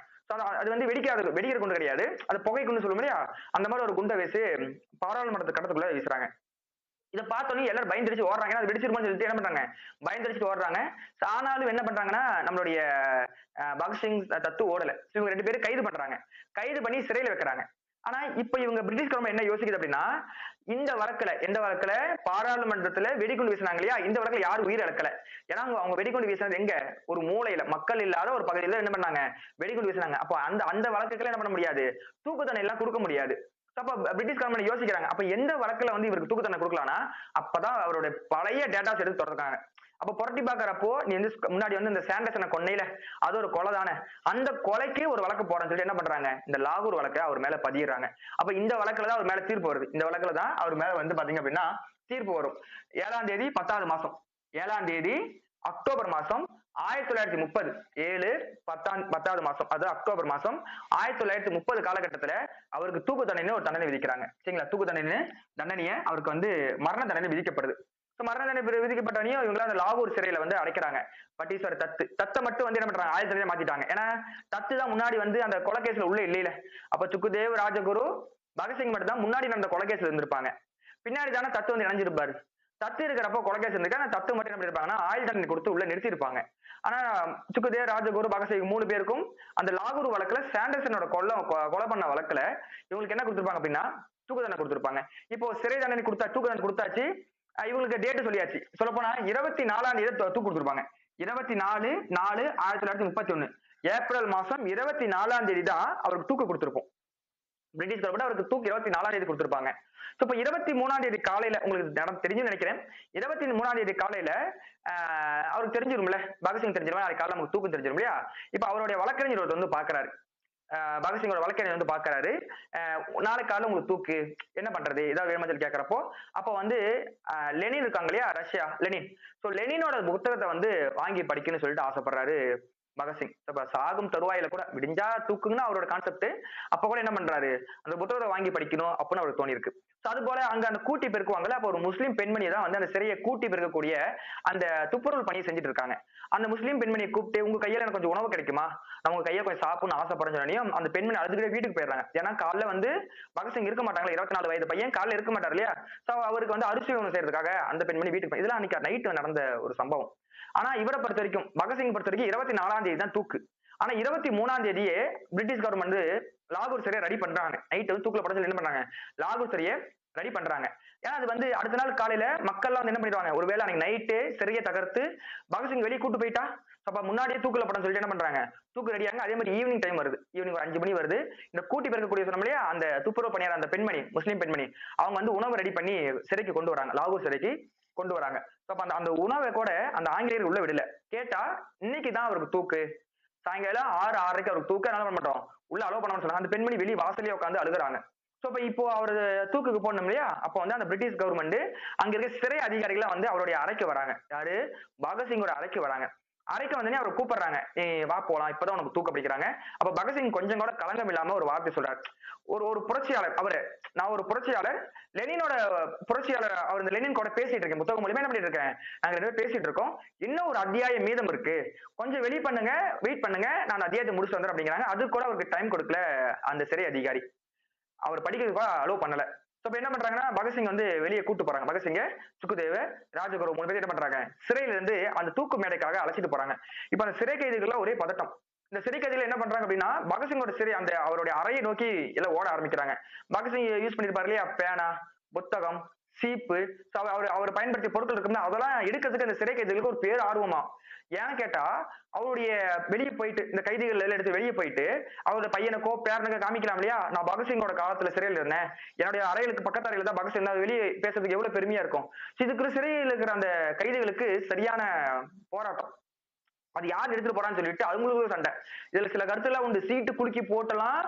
அது வந்து வெடிக்கிற குண்டு கிடையாது, அது புகை குண்டு சொல்லுவோம் இல்லையா, அந்த மாதிரி ஒரு குண்டை வீசி பாராளுமன்றத்து கடத்துக்குள்ள வீசுறாங்க. இதை பார்த்தோன்னே எல்லாரும் பயந்துருச்சு ஓடுறாங்க. அது வெடிச்சிருமோன்னு சொல்லிட்டு என்ன பண்றாங்க, பயந்துருச்சு ஓடுறாங்க. ஆனாலும் என்ன பண்றாங்கன்னா நம்மளுடைய பகத்சிங் தத்து ஓடல. இவங்க 2 பேரும் கைது பண்றாங்க. கைது பண்ணி சிறையில வைக்கிறாங்க. ஆனா இப்ப இவங்க பிரிட்டிஷ் கவர்மெண்ட் என்ன யோசிக்குது அப்படின்னா, இந்த வழக்குல எந்த வழக்குல பாராளுமன்றத்துல வெடிகுண்டு வீசினாங்க இல்லையா, இந்த வழக்குல யாரும் உயிர் இழக்கல. ஏன்னா அவங்க வெடிகுண்டு வீசினது எங்க, ஒரு மூலையில மக்கள் இல்லாத ஒரு பகுதியில என்ன பண்ணாங்க, வெடிகுண்டு வீசினாங்க. அப்போ அந்த அந்த வழக்குகளை என்ன பண்ண முடியாது, தூக்கு தண்டனை எல்லாம் கொடுக்க முடியாது. அப்ப பிரிட்டிஷ் கவர்மெண்ட் யோசிக்கிறாங்க, அப்ப எந்த வழக்குல வந்து இவருக்கு தூக்கு தண்டனை கொடுக்கலாம்னா, அப்பதான் அவருடைய பழைய டேட்டாஸ் எடுத்து தொடர்றாங்க. அப்ப புரட்டி பாக்குறப்போ நீ வந்து முன்னாடி வந்து இந்த சாண்டர்சனை கொன்னையில, அது ஒரு கொலை தானே, அந்த கொலைக்கு ஒரு வழக்கு போறேன்னு சொல்லிட்டு என்ன பண்றாங்க, இந்த லாகூர் வழக்கை அவர் மேல பதியிடுறாங்க. அப்ப இந்த வழக்குல தான் அவர் மேல தீர்ப்பு வருது. இந்த வழக்குல தான் அவர் மேல வந்து பாத்தீங்க அப்படின்னா தீர்ப்பு வரும். 7ஆம் தேதி 10வது மாசம், 7ஆம் தேதி அக்டோபர் மாசம் 1930, 7/10வது மாசம், அது அக்டோபர் மாசம் 1930 காலகட்டத்துல அவருக்கு தூக்கு தண்டனை ஒரு தண்டனை விதிக்கிறாங்க. சரிங்களா, தூக்கு தண்டனையை அவருக்கு வந்து மரண தண்டனை விதிக்கப்படுது. மரண தண்டனை விதிக்கப்பட்டவனையும் இவங்க அந்த லாகூர் சிறையில வந்து அடைக்கிறாங்க. பட்டீஸ்வர் தத்தை மட்டும் வந்து என்ன பண்றாங்க, 1900 மாத்திட்டாங்க. ஏன்னா தத்து தான் முன்னாடி வந்து அந்த கொலைகேஸ்ல உள்ள இல்லையில. அப்ப சுக்குதேவ், ராஜகுரு, பகத்சிங் மட்டும் தான் முன்னாடி நடந்த கொலைகேஸ்ல இருந்திருப்பாங்க. பின்னாடி தானே தத்து வந்து இணைஞ்சிருப்பாரு. தத்து இருக்கிறப்போ கொலைகேஸ் இருந்திருக்கு. ஆனா தத்து மட்டும் என்ன பண்ணிருப்பாங்கன்னா ஆயுள் தண்டனை கொடுத்து உள்ள நிறுத்திருப்பாங்க. ஆனா சுக்குதேவ், ராஜகுரு, பகத்சிங் 3 பேருக்கும் அந்த லாகூர் வழக்குல சாண்டர்சனோட கொலை பண்ண வழக்குல இவங்களுக்கு என்ன கொடுத்திருப்பாங்க அப்படின்னா தூக்கு தண்டனை கொடுத்திருப்பாங்க. இப்போ சிறை தண்டனை தூக்கு தண்டனை கொடுத்தாச்சு. இவங்களுக்கு டேட் சொல்லியாச்சு. சொல்ல போனா 24ஆம் தேதி தூக்கு கொடுத்திருப்பாங்க. 24/4/1931 ஏப்ரல் மாசம் 24ஆம் தேதி தான் அவருக்கு தூக்கு கொடுத்திருப்போம். பிரிட்டிஷ் கவர்மெண்ட் அவருக்கு தூக்கு 24ஆம் தேதி கொடுத்திருப்பாங்க. இப்ப 23ஆம் தேதி காலையில உங்களுக்கு தெரிஞ்சுன்னு நினைக்கிறேன். 23ஆம் தேதி காலையில அவருக்கு தெரிஞ்சிரும்ல, பகத்சிங் தெரிஞ்சிருமா, நாளைக்கு காலையில நமக்கு தூக்கு தெரிஞ்சிரும் இல்லையா. இப்ப அவருடைய வழக்கறிஞர் வந்து பாக்குறாரு, பகத்சிங்கோட வழக்கறிஞர் வந்து பாக்குறாரு, நாளைக்கு காலையில உங்களுக்கு தூக்கு என்ன பண்றது, ஏதாவது வேணுமா சொல்லி கேட்கறப்போ அப்ப வந்து லெனின் இருக்காங்க இல்லையா, ரஷ்யா லெனின். சோ லெனினோட புத்தகத்தை வந்து வாங்கி படிக்கணும்னு சொல்லிட்டு ஆசைப்படுறாரு பகத்சிங். சாகும் தருவாயில கூட விடிஞ்சா தூக்குங்கன்னா அவரோட கான்செப்ட். அப்ப கூட என்ன பண்றாரு, அந்த புத்தகத்தை வாங்கி படிக்கணும் அப்படின்னு அவருக்கு தோணி இருக்கு. அது போல அங்க அந்த கூட்டி பெருக்குவாங்கல்ல, அப்ப ஒரு முஸ்லீம் பெண்மணி தான் வந்து அந்த சிறையை கூட்டி பெருக்கக்கூடிய அந்த துப்புரவு பணியை செஞ்சுட்டு இருக்காங்க. அந்த முஸ்லீம் பெண்மணியை கூப்பிட்டு உங்க கையில எனக்கு கொஞ்சம் உணவு கிடைக்குமா, நான் உங்க கையை கொஞ்சம் சாப்பிடணும்னு ஆசைப்படுறேன். அந்த பெண்மணி அழுதுகிட்டே வீட்டுக்கு போயிடுறாங்க. ஏன்னா காலைல வந்து பகத்சிங் இருக்க மாட்டாங்களா, 24 வயது பையன் காலைல இருக்க மாட்டார் இல்லையா. சோ அவருக்கு வந்து அரிசி உணவு செய்யறதுக்காக அந்த பெண்மணி வீட்டுக்கு, இதெல்லாம் அன்னைக்கு நைட்டு நடந்த ஒரு சம்பவம். ஆனா இவரை பொறுத்த வரைக்கும், பகத்சிங் பொறுத்த வரைக்கும் 24ஆம் தேதி தான் தூக்கு. ஆனா 23ஆம் தேதியே பிரிட்டிஷ் கவர்மெண்ட் லாகூர் சிறையை ரெடி பண்றாங்க. நைட்டு வந்து தூக்குல படம் சொல்லி என்ன பண்றாங்க, லாகூர் சிறையை ரெடி பண்றாங்க. ஏன்னா அது வந்து அடுத்த நாள் காலையில மக்கள் எல்லாம் வந்து என்ன பண்ணிடுவாங்க, ஒருவேளை அன்னைக்கு நைட்டு சிறையை தகர்த்து பகத்சிங் வெளியே கூட்டு போயிட்டா, அப்ப முன்னாடியே தூக்குல படம் சொல்லிட்டு என்ன பண்றாங்க, தூக்கு ரெடியாங்க. அதே மாதிரி ஈவினிங் டைம் வருது, ஈவினிங் ஒரு 5 மணி வருது. இந்த கூட்டி பெருக்கக்கூடிய சொன்னோம் இல்லையா, அந்த துப்புரவு பணியார் அந்த பெண்மணி, முஸ்லீம் பெண்மணி, அவங்க வந்து உணவு ரெடி பண்ணி சிறைக்கு கொண்டு வராங்க, லாகூர் சிறைக்கு கொண்டு வராங்க. அந்த உணவை கூட அந்த ஆங்கிலேயர் உள்ள விடல. கேட்டா இன்னைக்குதான் அவருக்கு தூக்கு, சாயங்காலம் 6-6:30 அவருக்கு தூக்க என்ன பண்ண மாட்டோம், உள்ள அலோவ் பண்ண சொன்னாங்க. அந்த பெண்மணி வெளியே வாசலே உட்காந்து அழுகுறாங்க. இப்போ அவரு தூக்குக்கு போனோம் இல்லையா, அப்போ வந்து அந்த பிரிட்டிஷ் கவர்மெண்ட் அங்க இருக்க சிறை அதிகாரிகளா வந்து அவருடைய அறைக்கு வராங்க. யாரு, பகத்சிங்கோட அறைக்கு வராங்க. அறைக்கு வந்து அவரை கூப்பிடுறாங்க, வா போலாம், இப்பதான் உனக்கு தூக்க பிடிக்கிறாங்க. அப்ப பகத்சிங் கொஞ்சம் கூட கலங்கம் இல்லாம ஒரு வார்த்தை சொல்றாரு. ஒரு புரட்சியாளர் அவரு, நான் ஒரு புரட்சியாளர், லெனினோட புரட்சியாளர், அவர் இந்த லெனின் கூட பேசிட்டு இருக்கேன், புத்தகம் மூலியமா என்ன பண்ணிட்டு இருக்கேன், நாங்க 2 பேரும் பேசிட்டு இருக்கோம், இன்னும் ஒரு அத்தியாயம் மீதம் இருக்கு, கொஞ்சம் வெயிட் பண்ணுங்க, நான் அந்த அத்தியாயத்தை முடிச்சு வந்துடுறேன் அப்படிங்கிறாங்க. அது கூட அவருக்கு டைம் கொடுக்கல அந்த சிறை அதிகாரி, அவர் படிக்கிறது கூட அலோவ் பண்ணல. இப்ப என்ன பண்றாங்கன்னா பகத்சிங் வந்து வெளியே கூட்டு போறாங்க. பகத்சிங்க, சுக்குதேவ், ராஜகுரு 3 பேர் என்ன பண்றாங்க, சிறையில இருந்து அந்த தூக்கு மேடைக்காக அழைச்சிட்டு போறாங்க. இப்ப அந்த சிறை கைதிகள் ஒரே பதட்டம். இந்த சிறை கைதிகள் என்ன பண்றாங்க அப்படின்னா பகத்சிங்கோட சிறை அந்த அவருடைய அறையை நோக்கி எல்லாம் ஓட ஆரம்பிக்கிறாங்க. பகத்சிங் யூஸ் பண்ணிருப்பாரு இல்லையா பேனா, புத்தகம், சீப்பு, அவர் அவர் பயன்படுத்திய பொருட்கள் இருக்கும்ல அதெல்லாம் எடுக்கிறதுக்கு அந்த சிறை கைதிகளுக்கு ஒரு பேர் ஆர்வமா. ஏன்னு கேட்டா அவருடைய வெளியே போயிட்டு இந்த கைதிகள் எல்லாம் எடுத்து வெளியே போயிட்டு அவரோட பையனுக்கோ பேரனுக்கோ காமிக்கலாம் இல்லையா, நான் பகத்சிங்கோட காலத்துல சிறையில் இருந்தேன், என்னுடைய அறைகளுக்கு பக்கத்து அறையில தான் பகத்சிங் வெளியே பேசுறதுக்கு எவ்வளவு பெருமையா இருக்கும். இதுக்கு சிறையில் இருக்கிற அந்த கைதிகளுக்கு சரியான போராட்டம். அது யார் எடுத்துட்டு போறான்னு சொல்லிட்டு அவங்களுக்கும் சண்டை. இதுல சில கருத்துலாம் உண்டு. சீட்டு குலுக்கி போட்டெல்லாம்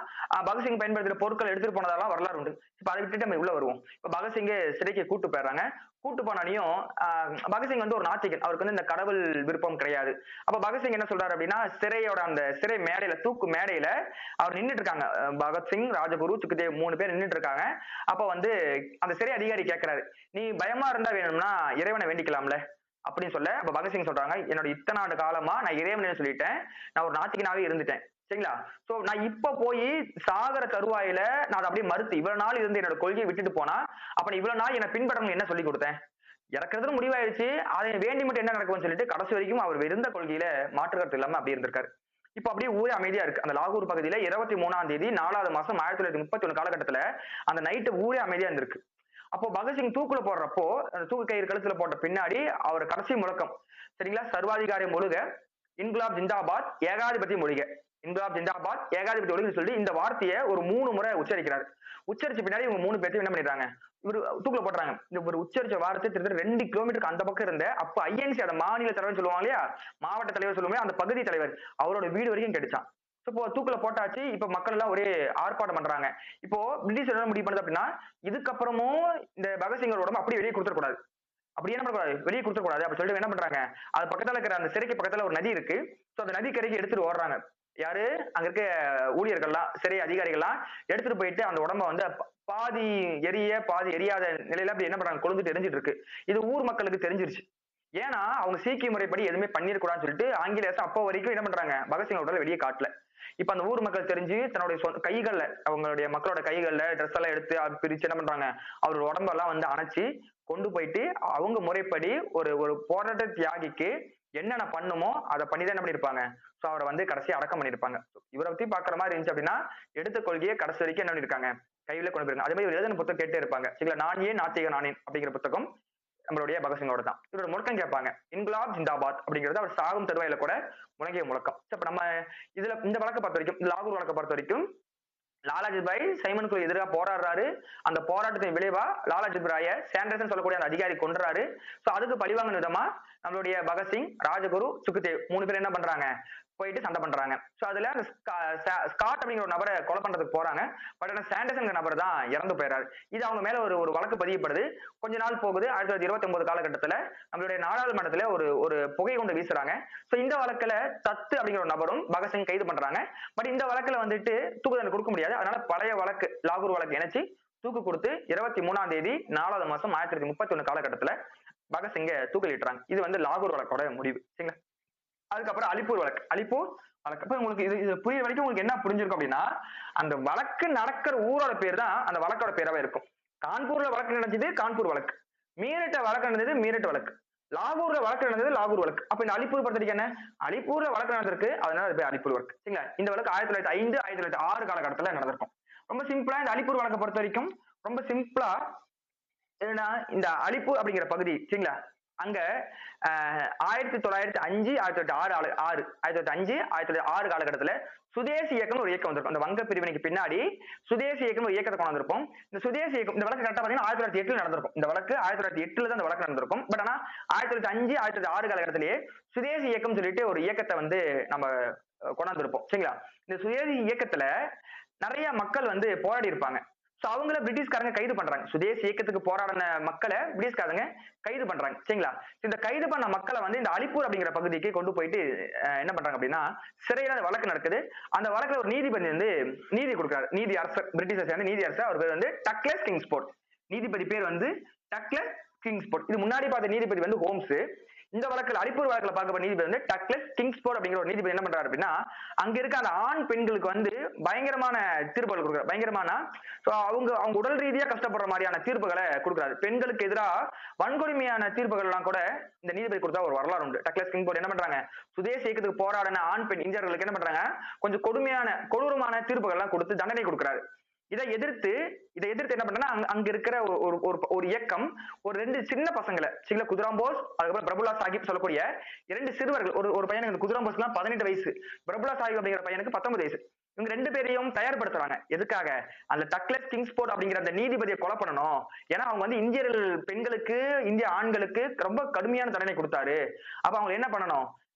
பகத்சிங் பயன்படுத்துற பொருட்கள் எடுத்துட்டு போனதெல்லாம் வரலாறு உண்டு. இப்ப அதை விட்டுட்டு நம்ம உள்ள வருவோம். இப்ப பகத்சிங்க சிறைக்கு கூட்டு போயிடுறாங்க. கூட்டு போனாலையும் பகத்சிங் வந்து ஒரு நாத்திகன், அவருக்கு வந்து இந்த கடவுள் விருப்பம் கிடையாது. அப்ப பகத்சிங் என்ன சொல்றாரு அப்படின்னா, சிறையோட அந்த சிறை மேடையில தூக்கு மேடையில அவர் நின்றுட்டு இருக்காங்க. பகத்சிங், ராஜகுரு, சுக்தேவ் 3 பேர் நின்றுட்டு இருக்காங்க. அப்ப வந்து அந்த சிறை அதிகாரி கேட்கிறாரு, நீ பயமா இருந்தா வேணும்னா இறைவனை வேண்டிக்கலாம்ல அப்படின்னு சொல்ல, அப்ப பகத்சிங் சொல்றாங்க, என்னோட இத்தனை ஆண்டு காலமா நான் இறைவனே சொல்லிட்டேன், நான் ஒரு நாத்திகனாவே இருந்துட்டேன் சரிங்களா. சோ நான் இப்ப போய் சாகர தருவாயில நான் அதை அப்படியே மறுத்து இவ்வளவு நாள் இருந்து என்னோட கொள்கையை விட்டுட்டு போனா அப்ப இவ்வளவு நாள் என்ன பின்பற்றணும் என்ன சொல்லி கொடுத்தேன், இறக்குறதுன்னு முடிவாயிருச்சு, அதை வேண்டி மட்டும் என்ன நடக்கும்னு சொல்லிட்டு கடைசி வரைக்கும் அவர் இருந்த கொள்கையில மாற்று கருத்து இல்லாம அப்படியே இருந்திருக்காரு. இப்ப அப்படியே ஊரே அமைதியா இருக்கு. அந்த லாகூர் பகுதியில 23ஆம் தேதி 4வது மாசம் 1931 காலகட்டத்துல அந்த நைட்டு ஊரே அமைதியா இருந்திருக்கு. அப்போ பகத்சிங் தூக்குல போடுறப்போ அந்த தூக்கு கயிறு கழுத்துல போட்ட பின்னாடி அவர் கடைசி முழக்கம் சரிங்களா, சர்வாதிகாரம் ஒழுக, இன்குலாப் ஜிந்தாபாத், ஏகாதிபத்தியம் ஒழிக, இன்குலாப் ஜிந்தாபாத், ஏகாதிபத்தியம் ஒழிகன்னு சொல்லி இந்த வார்த்தையை ஒரு 3 முறை உச்சரிக்கிறார். உச்சரிச்ச பின்னாடி இவங்க 3 பேர்த்தையும் என்ன பண்ணிடுறாங்க, இவர் தூக்குல போட்டுறாங்க. இந்த ஒரு உச்சரிச்ச வார்த்தை கிட்டத்தட்ட 2 கிலோமீட்டருக்கு அந்த பக்கம் இருந்த அப்ப ஐஎன்சி அந்த மாநில தலைவர் சொல்லுவாங்க இல்லையா, மாவட்ட தலைவர் சொல்லுவாங்க, அந்த பகுதி தலைவர் அவரோட வீடு வரைக்கும் கிடைச்சான். இப்போ தூக்குல போட்டாச்சு. இப்ப மக்கள் எல்லாம் ஒரே ஆர்ப்பாட்டம் பண்றாங்க. இப்போ பிரிட்டிஷ் என்ன முடிவு பண்ணுது அப்படின்னா, இதுக்கப்புறமும் இந்த பகத்சிங்கோட உடம்பு அப்படியே வெளியே கொடுத்துடக்கூடாது, அப்படி என்ன பண்ணக்கூடாது, வெளியே கொடுத்துடக்கூடாது அப்படி சொல்லிட்டு என்ன பண்றாங்க, அது பக்கத்துல இருக்கிற அந்த சிறைக்கு பக்கத்துல ஒரு நதி இருக்கு. சோ அந்த நதி கரைக்கு எடுத்துட்டு ஓடுறாங்க. யாரு அங்க இருக்க ஊழியர்கள்லாம் சிறை அதிகாரிகள்லாம் எடுத்துட்டு போயிட்டு அந்த உடம்ப வந்து பாதி எரிய பாதி எரியாத நிலையில அப்படி என்ன பண்றாங்க, கொழுந்து தெரிஞ்சிட்டு இருக்கு. இது ஊர் மக்களுக்கு தெரிஞ்சிருச்சு. ஏன்னா அவங்க சீக்கிய முறைப்படி எதுவுமே பண்ணிடக்கூடாதுன்னு சொல்லிட்டு ஆங்கிலேயர் அப்போ வரைக்கும் என்ன பண்றாங்க, பகத்சிங் உடலை வெளியே காட்டல. இப்ப அந்த ஊர் மக்கள் தெரிஞ்சு தன்னுடைய கைகள்ல அவங்களுடைய மக்களோட கைகள்ல ட்ரெஸ் எல்லாம் எடுத்து பிரிச்சு என்ன பண்றாங்க, அவரோட உடம்பெல்லாம் வந்து அணைச்சு கொண்டு போயிட்டு அவங்க முறைப்படி ஒரு ஒரு போராட்ட தியாகிக்கு என்னென்ன பண்ணுமோ அதை பண்ணிதான் என்ன பண்ணிருப்பாங்க, சோ அவரை வந்து கடைசியா அடக்கம் பண்ணிருப்பாங்க. இவரை பத்தி பாக்குற மாதிரி இருந்துச்சு அப்படின்னா எடுத்த கொள்கையை கடைசி வரைக்கும் என்ன பண்ணிருக்காங்க, கையில கொண்டு போயிருக்காங்க. அதே மாதிரி எழுதின புத்தகம் கேட்டே இருப்பாங்க சரிங்களா, நான் ஏன் நாத்திக நானேன் அப்படிங்கிற புத்தகம் நம்மளுடைய பகத்சிங்கோட தான். இவரோட முழக்கம் கேட்பாங்க, இன்குலாப் ஜிந்தாபாத் அப்படிங்கிறது அவர் சாகும் தருவாயில கூட முழங்கிய முழக்கம். இப்ப நம்ம இதுல இந்த வழக்கை பொறுத்த வரைக்கும், லாகூர் வழக்கை பொறுத்த வரைக்கும் லாலாஜி பாய் சைமனுக்கு எதிராக போராடுறாரு. அந்த போராட்டத்தின் விளைவா லாலாஜி ராய சாண்டர்சன் சொல்லக்கூடிய அந்த அதிகாரி கொன்றாரு. சோ அதுக்கு பழிவாங்க விதமா நம்மளுடைய பகத்சிங், ராஜகுரு, சுக்தேவ் 3 பேர் என்ன பண்றாங்க, போயிட்டு சண்டை பண்றாங்க. சோ அதுல அந்த ஸ்காட் அப்படிங்கிற ஒரு நபரை கொலை பண்றதுக்கு போறாங்க. பட் ஆனா சாண்டர்சன் நபர் தான் இறந்து போயிறாரு. இது அவங்க மேல ஒரு ஒரு வழக்கு பதியப்படுது. கொஞ்ச நாள் போகுது. 1929 காலகட்டத்துல நம்மளுடைய நாடாளுமன்றத்துல ஒரு ஒரு புகை கொண்டு வீசுறாங்க. சோ இந்த வழக்குல தத்து அப்படிங்கிற ஒரு நபரும் பகத்சிங் கைது பண்றாங்க. பட் இந்த வழக்குல வந்துட்டு தூக்கு தண்டனை கொடுக்க முடியாது. அதனால பழைய வழக்கு லாகூர் வழக்கு இணைச்சு தூக்கு கொடுத்து 23ஆம் தேதி 4வது மாசம் 1931 காலகட்டத்துல பகத்சிங்க தூக்கிலிட்டுறாங்க. இது வந்து லாகூர் வழக்கோட முடிவு சரிங்களா. அதுக்கப்புறம் அலிப்பூர் வழக்கு. அலிப்பூர் வழக்கு இப்ப உங்களுக்கு இது புரிய வரைக்கும் உங்களுக்கு என்ன புரிஞ்சிருக்கும் அப்படின்னா, அந்த வழக்கு நடக்கிற ஊரோட பேர் தான் அந்த வழக்கோட பேராவே இருக்கும். கான்பூர்ல வழக்கு நடந்தது கான்பூர் வழக்கு, மீரட்ட வழக்கு நடந்தது மீரட் வழக்கு, லாகூர்ல வழக்கு நடந்தது லாகூர் வழக்கு. அப்ப இந்த அலிப்பூர் பொறுத்தவரைக்கும் என்ன, அலிப்பூர்ல வழக்கு நடந்திருக்கு, அதனால அது பேர் அலிப்பூர் வழக்கு சரிங்களா. இந்த வழக்கு 1905 1906 காலகட்டத்துல நடந்திருக்கும். ரொம்ப சிம்பிளா இந்த அலிப்பூர் வழக்கை பொறுத்த வரைக்கும் ரொம்ப சிம்பிளா என்னன்னா, இந்த அலிப்பூர் அப்படிங்கிற பகுதி சரிங்களா, அங்க 1905 1906 காலகட்டத்துல சுதேசி இயக்கம் ஒரு இயக்கம் வந்திருக்கும். அந்த வங்க பிரிவினைக்கு பின்னாடி சுதேசி இயக்கம் ஒரு இயக்கத்தை கொண்டு வந்திருப்போம். இந்த சுதேசி இயக்கம் இந்த வழக்கு கரெக்டா பாத்தீங்கன்னா 1908 நடந்திருக்கும். இந்த வழக்கு 1908 தான் இந்த வழக்கு நடந்திருக்கும். பட் ஆனா 1905 1906 காலகட்டத்திலேயே சுதேசி இயக்கம் சொல்லிட்டு ஒரு இயக்கத்தை வந்து நம்ம கொண்டாந்துருப்போம் சரிங்களா. இந்த சுதேசி இயக்கத்துல நிறைய மக்கள் வந்து போராடி இருப்பாங்க. சோ அவங்கள பிரிட்டிஷ்காரங்க கைது பண்றாங்க. சுதேசி இயக்கத்துக்கு போராடின மக்களை பிரிட்டிஷ்காரங்க கைது பண்றாங்க சரிங்களா. இந்த கைது பண்ண மக்களை வந்து இந்த அலிப்பூர் அப்படிங்கிற பகுதிக்கு கொண்டு போயிட்டு என்ன பண்றாங்க அப்படின்னா, சிறையில அந்த வழக்கு நடக்குது. அந்த வழக்குல ஒரு நீதிபதி வந்து நீதி கொடுக்குறாரு. நீதி அரசர், பிரிட்டிஷை சேர்ந்த நீதி அரசர், அவர் பேர் வந்து டக்ளஸ் கிங்ஸ்போர்ட். நீதிபதி பேர் வந்து டக்ளஸ் கிங்ஸ்போர்ட். இது முன்னாடி பார்த்த நீதிபதி வந்து ஹோம்ஸ். இந்த வழக்குல அலிப்பூர் வழக்குல பார்க்கப்பட்ட நீதிபதி வந்து டக்ளஸ் கிங்ஸ்போர்ட் அப்படிங்கிற ஒரு நீதிபதி என்ன பண்றாரு அப்படின்னா, அங்க இருக்க அந்த ஆண் பெண்களுக்கு வந்து பயங்கரமான தீர்ப்புகள் கொடுக்குறாரு. பயங்கரமான அவங்க உடல் ரீதியா கஷ்டப்படுற மாதிரியான தீர்ப்புகளை கொடுக்குறாரு. பெண்களுக்கு எதிராக வன்கொடுமையான தீர்ப்புகள் எல்லாம் கூட இந்த நீதிபதி கொடுத்தா ஒரு வரலாறு உண்டு. டக்ளஸ் கிங்ஸ்போர்ட் என்ன பண்றாங்க, சுதேசி இயக்கத்துக்கு போராடின ஆண் பெண் இந்தியர்களுக்கு என்ன பண்றாங்க, கொஞ்சம் கொடூரமான தீர்ப்புகள் எல்லாம் கொடுத்து தண்டனை கொடுக்குறாரு. இதை எதிர்த்து என்ன பண்ணா அங்க இருக்கிற ஒரு இயக்கம் ஒரு 2 சின்ன பசங்களை குதிராம் போஸ், அதுக்கப்புறம் பிரபுல்லா சாஹிப் சொல்லக்கூடிய 2 சிறுவர்கள். ஒரு பையனுக்கு குதிராம் போஸ்க்குலாம் 18 வயசு, பிரபுல்லா சாஹிப் அப்படிங்கிற பையனுக்கு 19 வயசு. இவங்க 2 பேரையும் தயார்படுத்துறாங்க. எதுக்காக? அந்த டக்ளஸ் கிங்ஸ்போர்ட் அப்படிங்கிற அந்த நீதிபதியை கொலை பண்ணணும். ஏன்னா அவங்க வந்து இந்தியர்கள் பெண்களுக்கு, இந்திய ஆண்களுக்கு ரொம்ப கடுமையான தண்டனை கொடுத்தாரு. அப்ப அவங்க என்ன பண்ணணும்?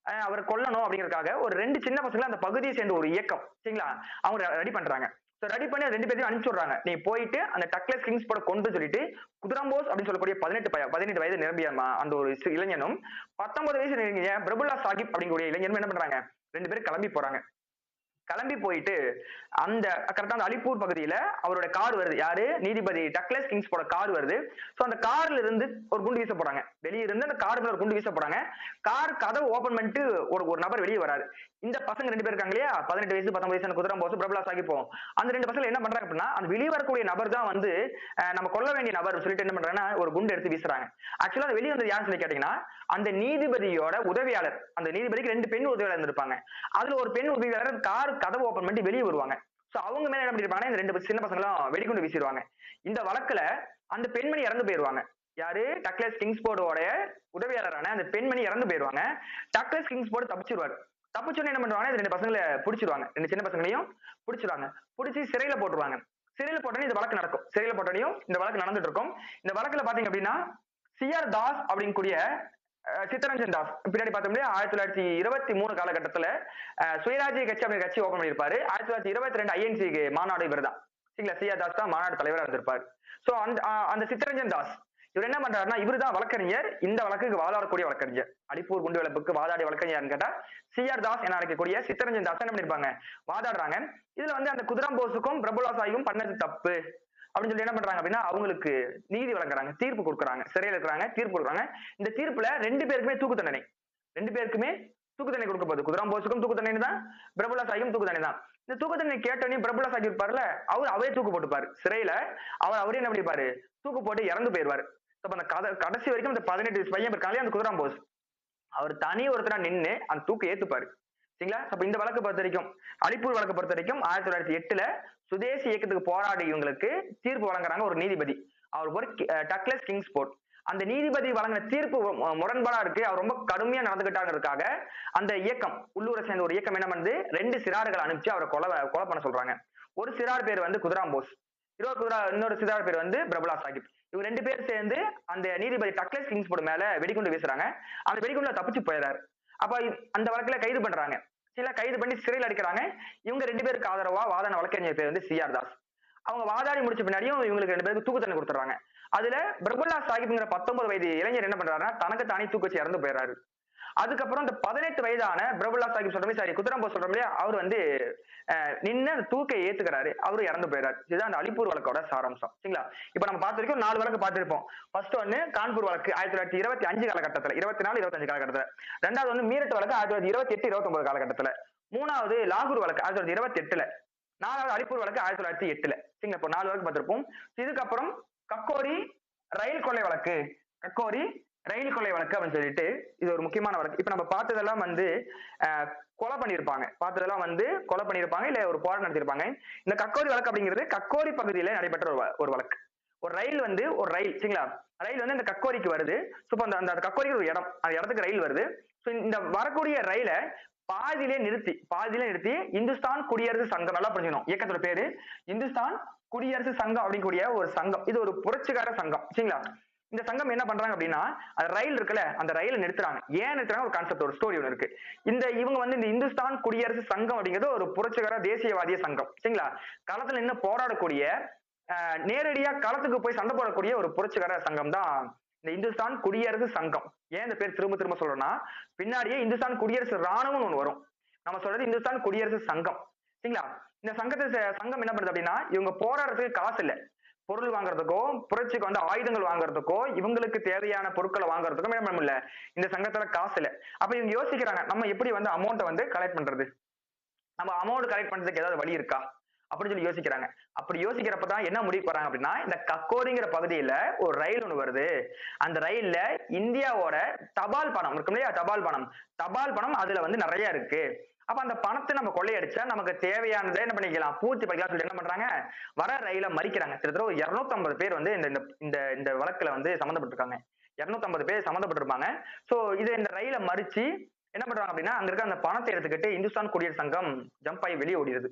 அவரை கொல்லணும் அப்படிங்கறதுக்காக ஒரு 2 சின்ன பசங்களை அந்த பகுதியை சேர்ந்த ஒரு இயக்கம், சரிங்களா, அவங்க ரெடி பண்றாங்க. ரெடி பண்ணி 2 பேரையும் அனுப்பிச்சு விடுறாங்க. நீ போயிட்டு அந்த டக்ளஸ் கிங்ஸ்போர்ட கொண்டு சொல்லிட்டு குதிராம்போஸ் அப்படின்னு சொல்லக்கூடிய 18 வயது நிரம்பிய அந்த ஒரு இளைஞனும் 19 வயசு நிரம்பிய பிரபுல்லா சாஹிப் அப்படிங்கக்கூடிய இளைஞனும் என்ன பண்றாங்க? 2 பேரும் கிளம்பி போறாங்க. கிளம்பி போயிட்டு அந்த கரெக்டா அந்த அலிப்பூர் பகுதியில அவரோட கார் வருது. யாரு? நீதிபதி டக்ளஸ் கிங்ஸ்போட கார் வருது. சோ அந்த கார்ல இருந்து ஒரு குண்டு வீச போறாங்க. வெளிய இருந்து அந்த கார் மேல ஒரு குண்டு வீச போறாங்க. கார் கதவு ஓபன் பண்ணிட்டு ஒரு நபர் வெளியே வராரு. இந்த பசங்க 2 பேர் இருக்காங்க இல்லையா, 18 வயசு 19 வயசு குதிரம் போஸ் பிரபலா சாகிப்போம். அந்த 2 பசங்க என்ன பண்றாங்க அப்படின்னா, அந்த வெளியே வரக்கூடிய நபர் தான் வந்து நம்ம கொல்ல வேண்டிய நபர் சொல்லிட்டு என்ன பண்றாங்கன்னா ஒரு குண்டு எடுத்து வீசுறாங்க. ஆக்சுவலா அந்த வெளியே வந்து யாருன்னு சொல்லி கேட்டீங்கன்னா, அந்த நீதிபதியோட உதவியாளர். அந்த நீதிபதிக்கு 2 பெண் உதவியாளர் இருப்பாங்க. அதுல ஒரு பெண் உதவியாளர் கார் கதவு ஓபன் பண்ணி வெளியே வருவாங்க. சோ அவங்க மேல என்ன பண்ணிருப்பாங்க, இந்த 2 சின்ன பசங்களும் வெடிகுண்டு வீசிடுவாங்க. இந்த வழக்குல அந்த பெண்மணி இறந்து போயிருவாங்க. யாரு? டக்ளஸ் கிங்ஸ்போர்டோட உதவியாளரான அந்த பெண்மணி இறந்து போயிருவாங்க. Douglas Kingsford தப்பிச்சிருவாரு. தப்பிச்சோன்னு என்ன பண்ணுவாங்க, இந்த 2 பசங்களை பிடிச்சிருவாங்க. 2 சின்ன பசங்களையும் பிடிச்சிருவாங்க. பிடிச்சி சிறையில போட்டுருவாங்க. சிறையில போட்டோன்னே இந்த வழக்கு நடக்கும். சிறையில போட்டோனையும் இந்த வழக்கு நடந்துட்டு இருக்கும். இந்த வழக்குல பாத்தீங்க அப்படின்னா சிஆர் தாஸ் அப்படிங்கக்கூடிய சித்தரஞ்சன் தாஸ் பின்னாடி பார்த்தோம்னா 1923 காலகட்டத்துல சுயராஜ்ய கட்சி அப்படிங்கிற கட்சி ஓபன் பண்ணியிருப்பாரு. 1922 ஐஎன்சி மாநாடு இவர் தான். சரிங்களா, சிஆர் தாஸ் தான் மாநாடு தலைவராக இருந்திருப்பாரு. சோ அந்த சித்தரஞ்சன் தாஸ் இவர் என்ன பண்றாருன்னா, இவர் தான் வழக்கறிஞர். இந்த வழக்குக்கு வாதாடக்கூடிய வழக்கறிஞர். அலிப்பூர் குண்டு வழக்குக்கு வாதாடிய வழக்கறிஞர்னு கேட்டா சிஆர் தாஸ் என அழைக்கக்கூடிய சித்தரஞ்சன் தாஸ் என்ன பண்ணிருப்பாங்க, வாதாடுறாங்க. இதுல வந்து அந்த குதிராம் போஸுக்கும் பிரபுலா சாஹிப்பும் பண்ணது தப்பு அப்படின்னு சொல்லி என்ன பண்றாங்க அப்படின்னா அவங்களுக்கு நீதி வழங்குறாங்க, தீர்ப்பு கொடுக்குறாங்க. சிறையில் இருக்கிறாங்க, தீர்ப்பு கொடுக்குறாங்க. இந்த தீர்ப்புல 2 பேருக்குமே தூக்கு தண்டனை. 2 பேருக்குமே தூக்கு தண்டனை கொடுக்க போகுது. குதிராம் போஸுக்கும் தூக்கு தண்டனை தான், பிரபுலா சாஹிப்பும் தூக்கு தண்டனை தான். இந்த தூக்கு தண்டனை கேட்டோன்னே பிரபுலா சாஹிப் இருப்பாருல, அவரே தூக்கு போட்டுப்பாரு. சிறையில அவரே என்ன பண்ணிப்பாரு, தூக்கு போட்டு இறந்து போயிருவாரு. அந்த கடைசி வரைக்கும் இந்த 18 வயசு பையன் இருக்காங்களே அந்த குதிராம் போஸ், அவர் தனி ஒருத்தரா நின்று அந்த தூக்கு ஏத்துப்பாரு. சரிங்களா? அப்ப இந்த வழக்கு பொறுத்த வரைக்கும், அலிப்பூர் வழக்கு பொறுத்த வரைக்கும் 1908 சுதேசி இயக்கத்துக்கு போராடி இவங்களுக்கு தீர்ப்பு வழங்குறாங்க ஒரு நீதிபதி. அவர் ஒரு டக்ளஸ் கிங்ஸ்போர்ட். அந்த நீதிபதி வழங்கின தீர்ப்பு முரண்பாடா இருக்கு, அவர் ரொம்ப கடுமையா நடந்துகிட்டாங்கிறதுக்காக அந்த இயக்கம், உள்ளூரை சேர்ந்த ஒரு இயக்கம் என்ன பண்ணுது, 2 சிறார்கள் அனுப்பிச்சு அவரை கொலை பண்ண சொல்றாங்க. ஒரு சிறார் பேர் வந்து குதிராம் போஸ், இன்னொரு சிறார் பேர் வந்து பிரபுலா சாஹிப். இவங்க 2 பேர் சேர்ந்து அந்த நீதிபதி டக்ளஸ் கிங்ஸ்போர்ட் மேல வெடிகுண்டு வீசுறாங்க. அந்த வெடிகுண்டுல தப்பிச்சு போயிடுறாரு. அப்ப அந்த வழக்குல கைது பண்றாங்க. சில கைது பண்ணி சிறையில் அடிக்கிறாங்க. இவங்க 2 பேருக்கு ஆதரவா வாதாடின வழக்கறிஞர் பேர் வந்து சிஆர் தாஸ். அவங்க வாதாடி முடிச்ச பின்னாடியும் இவங்களுக்கு 2 பேருக்கு தூக்கு தண்டனை கொடுத்துறாங்க. அதுல பிரபுல்லா சாஹிப்ங்கிற 19 வயது இளைஞர் என்ன பண்றாருன்னா தனக்கு தானே தூக்கு வச்சு இறந்து போயிடுறாரு. அதுக்கப்புறம் இந்த 18 வயதான பிரபுல்லா சாஹிப் சொல்றமே, சாரி குதிராம் போஸ் சொல்றோம் இல்லையா, அவர் வந்து நின்று அந்த தூக்கை ஏத்துக்கிறாரு, அவரு இறந்து போயிறாரு. இதுதான் அந்த அலிப்பூர் வழக்கோட சாராம்சம். சரிங்களா? இப்ப நம்ம பார்த்த வரைக்கும் 4 வழக்கு பார்த்திருப்போம். ஃபர்ஸ்ட் ஒன்னு கான்பூர் வழக்கு 1925 காலகட்டத்துல, 24 25 காலகட்டத்துல. ரெண்டாவது வந்து மீரட் வழக்கு 1928 29 காலகட்டத்துல. மூணாவது லாகூர் வழக்கு 1928. நாலாவது அலிப்பூர் வழக்கு 1908. சரிங்களா? இப்போ 4 வழக்கு பார்த்திருப்போம். இதுக்கப்புறம் கக்கோரி ரயில் கொள்ளை வழக்கு, கக்கோரி ரயில் கொள்ளை வழக்கு அப்படின்னு சொல்லிட்டு இது ஒரு முக்கியமான வழக்கு. இப்ப நம்ம பார்த்ததெல்லாம் வந்து கொலை பண்ணியிருப்பாங்க இல்ல ஒரு போராட்டம் நடத்திருப்பாங்க. இந்த கக்கோரி வழக்கு அப்படிங்கிறது கக்கோரி பகுதியில நடைபெற்ற ஒரு வழக்கு. ஒரு ரயில் சரிங்களா, ரயில் வந்து இந்த கக்கோரிக்கு வருது. அந்த கக்கோரிக்கு ஒரு இடம், அந்த இடத்துக்கு ரயில் வருது. இந்த வரக்கூடிய ரயில பாதியிலே நிறுத்தி இந்துஸ்தான் குடியரசு சங்கம், நல்லா புரிஞ்சுக்கணும், இயக்கத்தோட பேரு இந்துஸ்தான் குடியரசு சங்கம் அப்படிங்கக்கூடிய ஒரு சங்கம். இது ஒரு புரட்சிகர சங்கம். சரிங்களா? இந்த சங்கம் என்ன பண்றாங்க அப்படின்னா, அந்த ரயில் இருக்குல்ல, அந்த ரயில நிறுத்துறாங்க. ஏன் நிறுத்துறாங்க, ஒரு கான்செப்ட், ஒரு ஸ்டோரி ஒன்று இருக்கு. இவங்க வந்து இந்த இந்துஸ்தான் குடியரசு சங்கம் அப்படிங்கிறது ஒரு புரட்சிகர தேசியவாதிய சங்கம். சரிங்களா? களத்துல நின்று போராடக்கூடிய, நேரடியா களத்துக்கு போய் சண்டை போடக்கூடிய ஒரு புரட்சிகர சங்கம் தான் இந்த இந்துஸ்தான் குடியரசு சங்கம். ஏன் இந்த பேர் திரும்ப திரும்ப சொல்றோம்னா, பின்னாடியே இந்துஸ்தான் குடியரசு ராணுவம் ஒண்ணு வரும். நம்ம சொல்றது இந்துஸ்தான் குடியரசு சங்கம். சரிங்களா? இந்த சங்கம் என்ன பண்ணுது அப்படின்னா, இவங்க போராடுறதுக்கு காசு இல்ல, பொருள் வாங்குறதுக்கோ, புரட்சிக்கு வந்து ஆயுதங்கள் வாங்குறதுக்கோ, இவங்களுக்கு தேவையான பொருட்களை வாங்குறதுக்கோ என்ன பண்ண முடியல, இந்த சங்கத்துல காசு இல்ல. அப்ப இவங்க யோசிக்கிறாங்க, நம்ம எப்படி வந்து அமௌண்ட்டை வந்து கலெக்ட் பண்றது, நம்ம அமௌண்ட் கலெக்ட் பண்றதுக்கு ஏதாவது வழி இருக்கா அப்படின்னு சொல்லி யோசிக்கிறாங்க. அப்படி யோசிக்கிறப்பதான் என்ன முடிவு போறாங்க அப்படின்னா, இந்த கக்கோரிங்கிற பகுதியில ஒரு ரயில் ஒண்ணு வருது. அந்த ரயில்ல இந்தியாவோட தபால் பணம் இருக்கும் இல்லையா, தபால் பணம் அதுல வந்து நிறைய இருக்கு. அப்ப அந்த பணத்தை நம்ம கொள்ளையடிச்சா நமக்கு தேவையானதை என்ன பண்ணிக்கலாம், பூர்த்தி பண்ணிக்கலாம் சொல்லிட்டு என்ன பண்றாங்க, வர ரயில மறிக்கிறாங்க. கிட்டத்தட்ட ஒரு 250 பேர் வந்து இந்த இந்த இந்த வழக்குல வந்து சம்மந்தப்பட்டிருக்காங்க. 250 பேர் சம்மந்தப்பட்டிருப்பாங்க. சோ இது இந்த ரயில மறிச்சு என்ன பண்றாங்க அப்படின்னா, அங்க இருக்க அந்த பணத்தை எடுத்துக்கிட்டு இந்துஸ்தான் குடியரசு சங்கம் ஜம்ப் ஆகி வெளியே ஓடிடுது.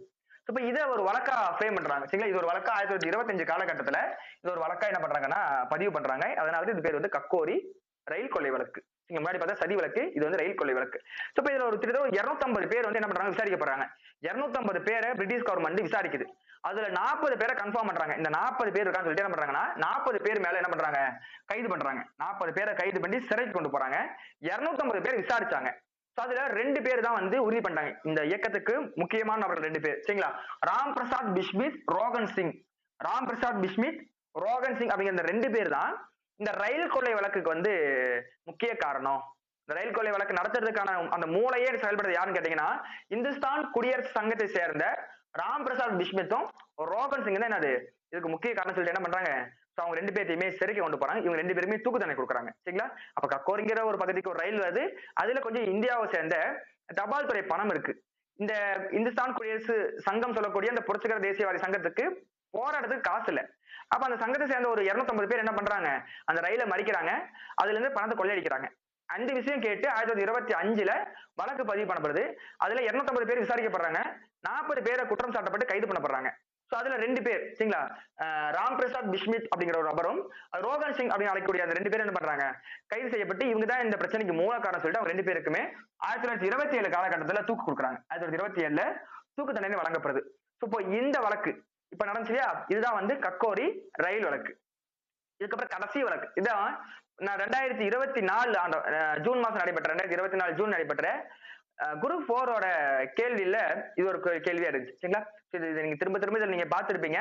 இப்ப இத ஒரு வழக்கா ஃப்ரேம் பண்றாங்க. சரிங்களா? இது ஒரு வழக்கா 1925 காலகட்டத்துல இது ஒரு வழக்கா என்ன பண்றாங்கன்னா பதிவு பண்றாங்க. அதனால இது பேர் வந்து கக்கோரி ரயில் கொள்ளை வழக்கு. நீங்க முன்னாடி பார்த்தா சதி வழக்கு, இது வந்து ரயில் கொள்ளை வழக்கு. சோ இப்ப இதுல ஒரு கிட்டத்தட்ட ஒரு 250 பேர் வந்து என்ன பண்றாங்க, விசாரிக்கப்படுறாங்க. 250 பேரை பிரிட்டிஷ் கவர்மெண்ட் விசாரிக்குது. அதுல 40 பேரை கன்ஃபார்ம் பண்றாங்க. இந்த 40 பேர் இருக்கான்னு சொல்லிட்டு என்ன பண்றாங்கன்னா 40 பேர் மேல என்ன பண்றாங்க, கைது பண்றாங்க. 40 பேரை கைது பண்ணி சிறைக்கு கொண்டு போறாங்க. 250 பேர் விசாரிச்சாங்க. So அதுல 2 பேர் தான் வந்து உறுதி பண்ணிட்டாங்க. இந்த இயக்கத்துக்கு முக்கியமான நபர்கள் 2 பேர். சரிங்களா? ராம் பிரசாத் பிஸ்மித், ரோகன் சிங். ராம் பிரசாத் பிஸ்மித், ரோகன் சிங் அப்படிங்கிற இந்த 2 பேர் தான் இந்த ரயில் கொள்ளை வழக்குக்கு வந்து முக்கிய காரணம். இந்த ரயில் கொள்ளை வழக்கு நடத்துறதுக்கான அந்த மூளையே செயல்படுறது யாருன்னு கேட்டீங்கன்னா, இந்துஸ்தான் குடியரசு சங்கத்தை சேர்ந்த ராம் பிரசாத் பிஸ்மித்தும் ரோகன் சிங் தான் என்னது இதுக்கு முக்கிய காரணம் சொல்லிட்டு என்ன பண்றாங்க, அவங்க 2 பேர்த்தையுமே சிறைக்கு கொண்டு போறாங்க. இவங்க 2 பேருமே தூக்கு தண்டனை கொடுக்குறாங்க. சரிங்களா? அப்ப கக்கோரிங்கிற ஒரு பகுதிக்கு ஒரு ரயில் வருது. அதுல கொஞ்சம் இந்தியாவை சேர்ந்த தபால் துறை பணம் இருக்கு. இந்த இந்துஸ்தான் குடியரசு சங்கம் சொல்லக்கூடிய அந்த புரட்சிகர தேசியவாதி சங்கத்துக்கு போராடுறதுக்கு காசு இல்ல. அப்ப அந்த சங்கத்தை சேர்ந்த ஒரு 250 பேர் என்ன பண்றாங்க, அந்த ரயிலை மறிக்கிறாங்க. அதுல இருந்து பணத்தை கொள்ளையடிக்கிறாங்க. அந்த விஷயம் கேட்டு 1925 வழக்கு பதிவு பண்ணப்படுது. அதுல 250 பேர் விசாரிக்கப்படுறாங்க. 40 பேரை குற்றம் சாட்டப்பட்டு கைது பண்ணப்படுறாங்க. சோ அதுல 2 பேர் சரிங்களா, ராம் பிரசாத் பிஸ்மித் அப்படிங்கிற ஒரு நபரும் ரோகன் சிங் அப்படின்னு அழைக்கக்கூடிய அந்த 2 பேரும் என்ன பண்றாங்க, கைது செய்யப்பட்டு இவங்க தான் இந்த பிரச்சனைக்கு மூல காரணம் சொல்லிட்டு அவங்க 2 பேருக்குமே 1927 காலகட்டத்துல தூக்கு கொடுக்குறாங்க. 1927 தூக்கு தண்டனை வழங்கப்படுது. இப்போ இந்த வழக்கு இப்ப நடந்துச்சு இல்லையா, இதுதான் வந்து கக்கோரி ரயில் வழக்கு. இதுக்கப்புறம் கடைசி வழக்கு இதான் 2024 ஆண்டு ஜூன் மாசம் நடைபெற்ற 2024 ஜூன் நடைபெற்ற குரூப் 4 கேள்வியில இது ஒரு கேள்வியா இருந்துச்சு. சரிங்களா? இது நீங்க திரும்ப திரும்ப இதில் நீங்க பார்த்திருப்பீங்க.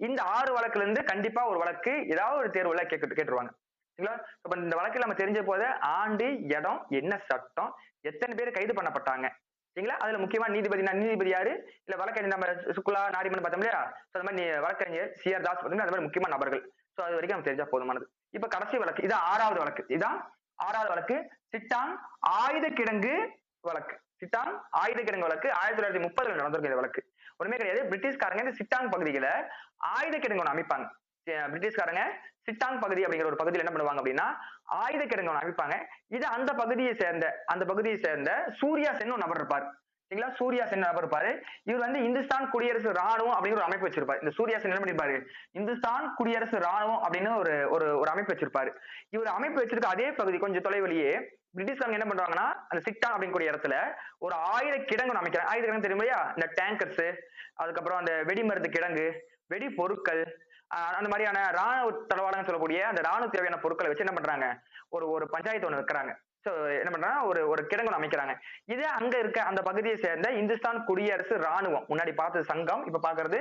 இந்த 6 வழக்குல இருந்து கண்டிப்பா ஒரு வழக்கு ஏதாவது ஒரு தேர்வுல கேட்டுருவாங்க. சரிங்களா? இப்ப இந்த வழக்கில் நம்ம தெரிஞ்ச போது ஆண்டு, இடம், என்ன சட்டம், எத்தனை பேர் கைது பண்ணப்பட்டாங்க. சரிங்களா? அதுல முக்கியமா நீதிபதி யாரு, இல்ல வழக்கறிஞர் நம்ம சுக்குலா நாரிமன் பார்த்தோம் இல்லையா, அந்த மாதிரி வழக்கறிஞர் CR தாஸ் அந்த மாதிரி முக்கியமான நபர்கள். சோ அது வரைக்கும் நம்ம தெரிஞ்சா போதுமானது. இப்ப கடைசி வழக்கு இதான் 6வது வழக்கு. இதான் 6வது வழக்கு, சிட்டாங் ஆயுத கிடங்கு வழக்கு. சிட்டாங் ஆயுத கிடங்கு வழக்கு 1930 நடந்திருக்கு. இந்த வழக்கு ஒண்ணுமே கிடையாது. பிரிட்டிஷ்காரங்க இந்த சிட்டாங் பகுதிகளை ஆயுத கிடங்கு ஒண்ணு அமைப்பாங்க. பிரிட்டிஷ்காரங்க சிட்டாங் பகுதி அப்படிங்கிற ஒரு பகுதியில் என்ன பண்ணுவாங்க அப்படின்னா ஆயுத கிடங்கு ஒண்ணு அமைப்பாங்க. இது அந்த பகுதியை சேர்ந்த சூர்யா சென் நபர் இருப்பார். சரிங்களா? சூர்யா சென் நபர் இருப்பாரு. இவர் வந்து இந்துஸ்தான் குடியரசு ராணுவம் அப்படின்னு ஒரு அமைப்பு வச்சிருப்பாரு. இந்த சூர்யா சென் என்ன பண்ணிருப்பாரு, இந்துஸ்தான் குடியரசு ராணுவம் அப்படின்னு ஒரு அமைப்பு வச்சிருப்பாரு. இவர் அமைப்பு வச்சிருக்க அதே பகுதி கொஞ்சம் தொலைவிலேயே பிரிட்டிஷ்காரங்க என்ன பண்றாங்கன்னா அந்த சிட்டாங் அப்படிங்கக்கூடிய இடத்துல ஒரு ஆயுத கிடங்கு அமைக்கிறாங்க. ஆயுத கிடங்கு தெரியும் இல்லையா, இந்த டேங்கர்ஸ், அதுக்கப்புறம் அந்த வெடிமருந்து கிடங்கு, வெடி பொருட்கள், அந்த மாதிரியான ராணுவ தளவாடங்கள் சொல்லக்கூடிய அந்த ராணுவ தேவையான பொருட்களை வச்சு என்ன பண்றாங்க, ஒரு பஞ்சாயத்து ஒண்ணு வைக்கிறாங்க. சோ என்ன பண்றாங்க, ஒரு கிடங்கு அமைக்கிறாங்க. இதே அங்க இருக்க அந்த பகுதியை சேர்ந்த இந்துஸ்தான் குடியரசு ராணுவம், முன்னாடி பார்த்தது சங்கம், இப்ப பாக்குறது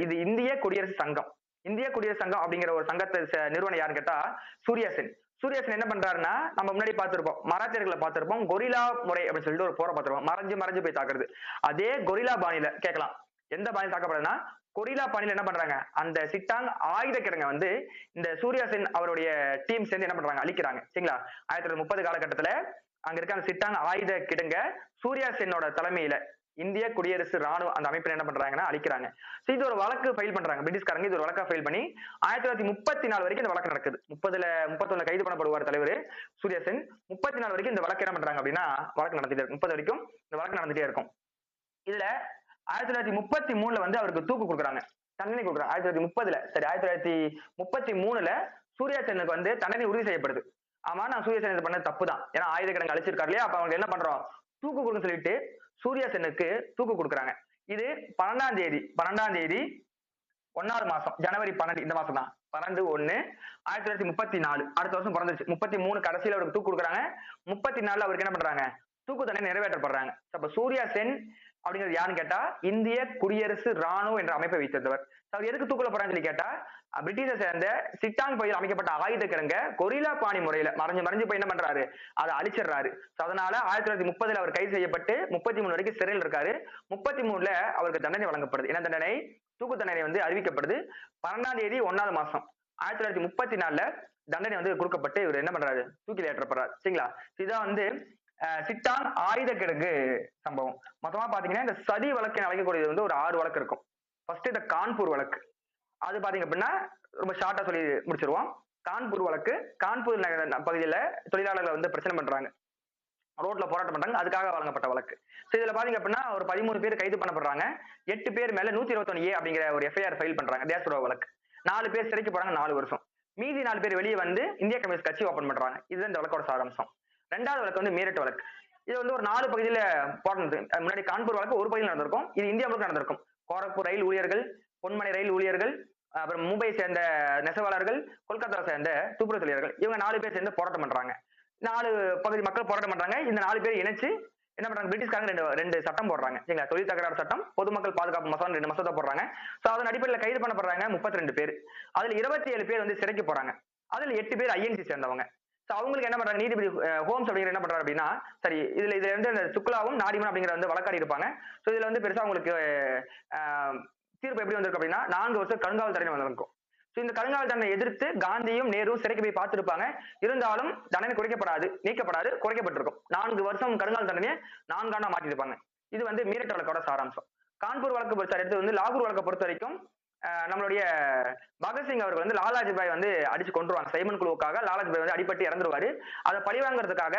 இது இந்திய குடியரசு சங்கம். இந்திய குடியரசு சங்கம் அப்படிங்கிற ஒரு சங்கத்தை நிறுவனம் யாருன்னு கேட்டா சூர்யா சென். சூர்யா சென் என்ன பண்றாருன்னா, நம்ம முன்னாடி பார்த்திருப்போம், மராத்தியர்களை பார்த்திருப்போம், கொரில்லா முறை அப்படின்னு சொல்லிட்டு ஒரு போரை பார்த்திருப்போம், மறைஞ்சு போய் தாக்குறது. அதே கொரில்லா பாணியில கேட்கலாம், எந்த பாணியில் தாக்கப்படுதுன்னா கொரில்லா பாணியில என்ன பண்றாங்க, அந்த சிட்டாங் ஆயுத கிடங்க வந்து இந்த சூர்யா சென் அவருடைய டீம் சேர்ந்து என்ன பண்றாங்க, அழிக்கிறாங்க. சரிங்களா? 1930 காலகட்டத்துல அங்க இருக்க அந்த சிட்டாங் ஆயுத கிடங்க சூர்யா சென்னோட தலைமையில இந்திய குடியரசு ராணுவ அந்த அமைப்பில் என்ன பண்றாங்கன்னா அழிக்கிறாங்க. சோ இது ஒரு வழக்கு ஃபைல் பண்றாங்க பிரிட்டிஷ்காரங்க. இது ஒரு வழக்கா ஃபைல் பண்ணி 1934 வரைக்கும் இந்த வழக்கு நடக்குது. 31 கைது பண்ணப்படுவார் தலைவர் சூர்யா சென். 34 வரைக்கும் இந்த வழக்கு என்ன பண்றாங்க அப்படின்னா வழக்கு நடந்துட்டே இருக்கும். 30 வரைக்கும் இந்த வழக்கு நடந்துட்டே இருக்கும். இதுல 1933 வந்து அவருக்கு தூக்கு கொடுக்குறாங்க, தண்டனை கொடுக்குறாங்க. 1930 சரி 1933 சூர்யா சென்னுக்கு வந்து தண்டனை உறுதி செய்யப்படுது. ஆமா, நான் சூர்யா சென் பண்ண தப்பு தான், ஏன்னா ஆயுத கிடங்கு அழிச்சிருக்காரு இல்லையா, அப்ப அவங்க என்ன பண்றோம், தூக்கு கொடுன்னு சொல்லிட்டு சூர்யா சென்னுக்கு தூக்கு கொடுக்குறாங்க. இது 12ஆம் தேதி 1வது மாசம், ஜனவரி 12 இந்த மாசம் தான், 12/1/1934 அடுத்த வருஷம் பிறந்துச்சு. 33 கடைசியில அவருக்கு தூக்கு கொடுக்குறாங்க. 34 அவருக்கு என்ன பண்றாங்க, தூக்கு தண்டனை நிறைவேற்றப்படுறாங்க. அப்ப சூர்யா சென் அப்படிங்கிறது யாருன்னு கேட்டா இந்திய குடியரசு ராணுவம் என்ற அமைப்பை வைத்திருந்தவர். அவர் எதுக்கு தூக்குல போறான்னு சொல்லி கேட்டா, பிரிட்டிஷை சேர்ந்த சிட்டாங் பகுதியில் அமைக்கப்பட்ட ஆயுத கிடங்க கொரில்லா பாணி முறையில மறைஞ்சு போய் என்ன பண்றாரு, அதை அழிச்சிடுறாரு. அதனால 1930 அவர் கைது செய்யப்பட்டு 33 வரைக்கும் சிறையில் இருக்காரு. 33 அவருக்கு தண்டனை வழங்கப்படுது. என்ன தண்டனை, தூக்கு தண்டனை வந்து அறிவிக்கப்படுது. 12ஆம் தேதி 1வது மாசம் 1934 தண்டனை வந்து கொடுக்கப்பட்டு இவர் என்ன பண்றாரு, தூக்கில் ஏற்றப்படுறாரு. சரிங்களா? இதான் வந்து சிட்டான் ஆயுத கிடங்கு சம்பவம். மொத்தமா பாத்தீங்கன்னா இந்த சதி வழக்கு அழைக்கக்கூடியது வந்து ஒரு 6 வழக்கு இருக்கும். ஃபர்ஸ்ட் இந்த கான்பூர் வழக்கு. அது பாத்தீங்க அப்படின்னா ரொம்ப ஷார்ட்டா சொல்லி முடிச்சிருவோம். கான்பூர் வழக்கு. கான்பூர் பகுதியில தொழிலாளர்கள் வந்து பிரச்சனை பண்றாங்க, ரோட்ல போராட்டம் பண்றாங்க, அதுக்காக வழங்கப்பட்ட வழக்கு. இதுல பாத்தீங்க அப்படின்னா ஒரு 13 பேர் கைது பண்ணப்படுறாங்க. 8 பேர் மேல 121A அப்படிங்கிற ஒரு எஃப்ஐஆர் ஃபைல் பண்றாங்க, தேசத்துரோக வழக்கு. 4 பேர் சிறைக்கு போறாங்க 4 வருஷம். மீதி 4 பேர் வெளியே வந்து இந்திய கம்யூனிஸ்ட் கட்சி ஓபன் பண்றாங்க. இதுதான் இந்த வழக்கோட சாராம்சம். ரெண்டாவது வழக்கு வந்து மீரட் வழக்கு. இது வந்து ஒரு 4 பகுதியில போனது. முன்னாடி கான்பூர் வழக்கு ஒரு பகுதியில் நடந்திருக்கும், இது இந்தியா முழுக்க நடந்திருக்கும். கோரக்பூர் ரயில் ஊழியர்கள், பொன்மனை ரயில் ஊழியர்கள், அப்புறம் மும்பை சேர்ந்த நெசவாளர்கள், கொல்கத்தா சேர்ந்த துப்புரவு தொழிலாளர்கள், இவங்க 4 பேர் சேர்ந்து போராட்டம் பண்றாங்க. 4 பகுதி மக்கள் போராட்டம் பண்றாங்க. இந்த 4 பேர் இணைச்சு என்ன பண்றாங்க, பிரிட்டிஷ்காரங்க ரெண்டு சட்டம் போடுறாங்க சரிங்களா, தொழில் தகராறு சட்டம், பொதுமக்கள் பாதுகாப்பு மசோதா, 2 மசோதா போடுறாங்க. சோ அதன் அடிப்படையில் கைது பண்ணப்படுறாங்க 32 பேர். அதுல 27 பேர் வந்து சிறைக்கு போறாங்க. அதுல 8 பேர் ஐஎன்சி சேர்ந்தவங்க. சோ அவங்களுக்கு என்ன பண்றாங்க, நீதிபதி ஹோம்ஸ் அப்படிங்கிற என்ன பண்றாரு அப்படின்னா, சரி இதுல வந்து இந்த சுக்லாவும் நாரிமன் அப்படிங்கிற வந்து வழக்காடி இருப்பாங்க. சோ இதுல வந்து பெருசா உங்களுக்கு தீர்ப்பு எப்படி வந்திருக்கு அப்படின்னா 4 வருஷம் கருங்காவல் தண்டனை வந்திருக்கும். இந்த கருங்காவல் தண்டனை எதிர்த்து காந்தியும் நேரும் சிறைக்கு போய் பார்த்திருப்பாங்க. இருந்தாலும் தண்டனை குறைக்கப்படாது, நீக்கப்படாது, குறைக்கப்பட்டிருக்கும். 4 வருஷம் கருங்காவல் தண்டனையை 4 ஆண்டா மாற்றிருப்பாங்க. இது வந்து மீரட் வழக்கோட சாராம்சம். கான்பூர் வழக்கு பொறுத்த எடுத்து வந்து லாகூர் வழக்கை பொறுத்த வரைக்கும் நம்மளுடைய பகத்சிங் அவர்கள் வந்து லாலாஜி பாய் வந்து அடிச்சு கொண்டுருவாங்க. சைமன் குழுவுக்காக லாலாஜி பாய் வந்து அடிபட்டு இறந்துருவாரு. அதை பழிவாங்கிறதுக்காக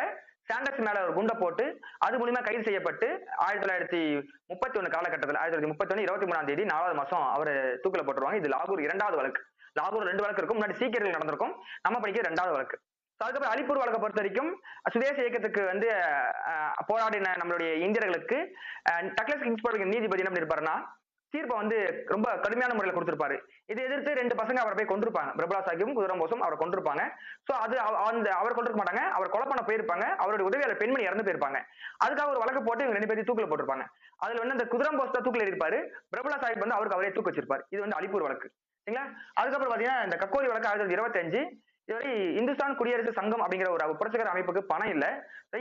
சாண்டர்ஸ் மேல ஒரு குண்டை போட்டு அது மூலியமா கைது செய்யப்பட்டு 1931 காலகட்டத்தில் 1931 23ஆம் தேதி 4வது மாசம் அவர் தூக்கில போட்டுருவாங்க. இது லாகூர் 2வது வழக்கு. லாகூர் 2 வழக்கு இருக்கும், முன்னாடி சீக்கியர்கள் நடந்திருக்கும், நம்ம படிக்கிற 2வது வழக்கு. அதுக்கப்புறம் அலிப்பூர் வழக்கை பொறுத்த வரைக்கும் சுதேச இயக்கத்துக்கு வந்து போராடின நம்மளுடைய இந்தியர்களுக்கு டக்ளஸ் கிங்ஸ்பர்க் நீதிபதி என்ன பண்ணிருப்பாருன்னா தீர்ப்பை வந்து ரொம்ப கடுமையான முறையில் கொடுத்திருப்பாரு. இதை எதிர்த்து 2 பசங்க அவரை போய் கொண்டிருப்பாங்க, பிரபலா சாஹிப்பும் குதிரம் போஸும் அவரை கொண்டிருப்பாங்க. சோ அது அவர் கொண்டிருக்க மாட்டாங்க, அவர் கொலை பண்ண போயிருப்பாங்க, அவருடைய உதவியாளர் பெண்மணி இறந்து போயிருப்பாங்க. அதுக்காக ஒரு வழக்கு போட்டு இவங்க 2 பேரும் தூக்கில போட்டிருப்பாங்க. அதுல வந்து அந்த குதிரம் போஸ் தான் தூக்கில இருப்பாரு, பிரபலா சாஹிப் வந்து அவருக்கு அவரே தூக்கு வச்சிருப்பாரு. இது வந்து அலிப்பூர் வழக்கு சரிங்களா. அதுக்கப்புறம் பாத்தீங்கன்னா இந்த கக்கோரி வழக்கு 1925. இதுவரை இந்துஸ்தான் குடியரசு சங்கம் அப்படிங்கிற ஒரு புரட்சிகர அமைப்புக்கு பணம் இல்ல,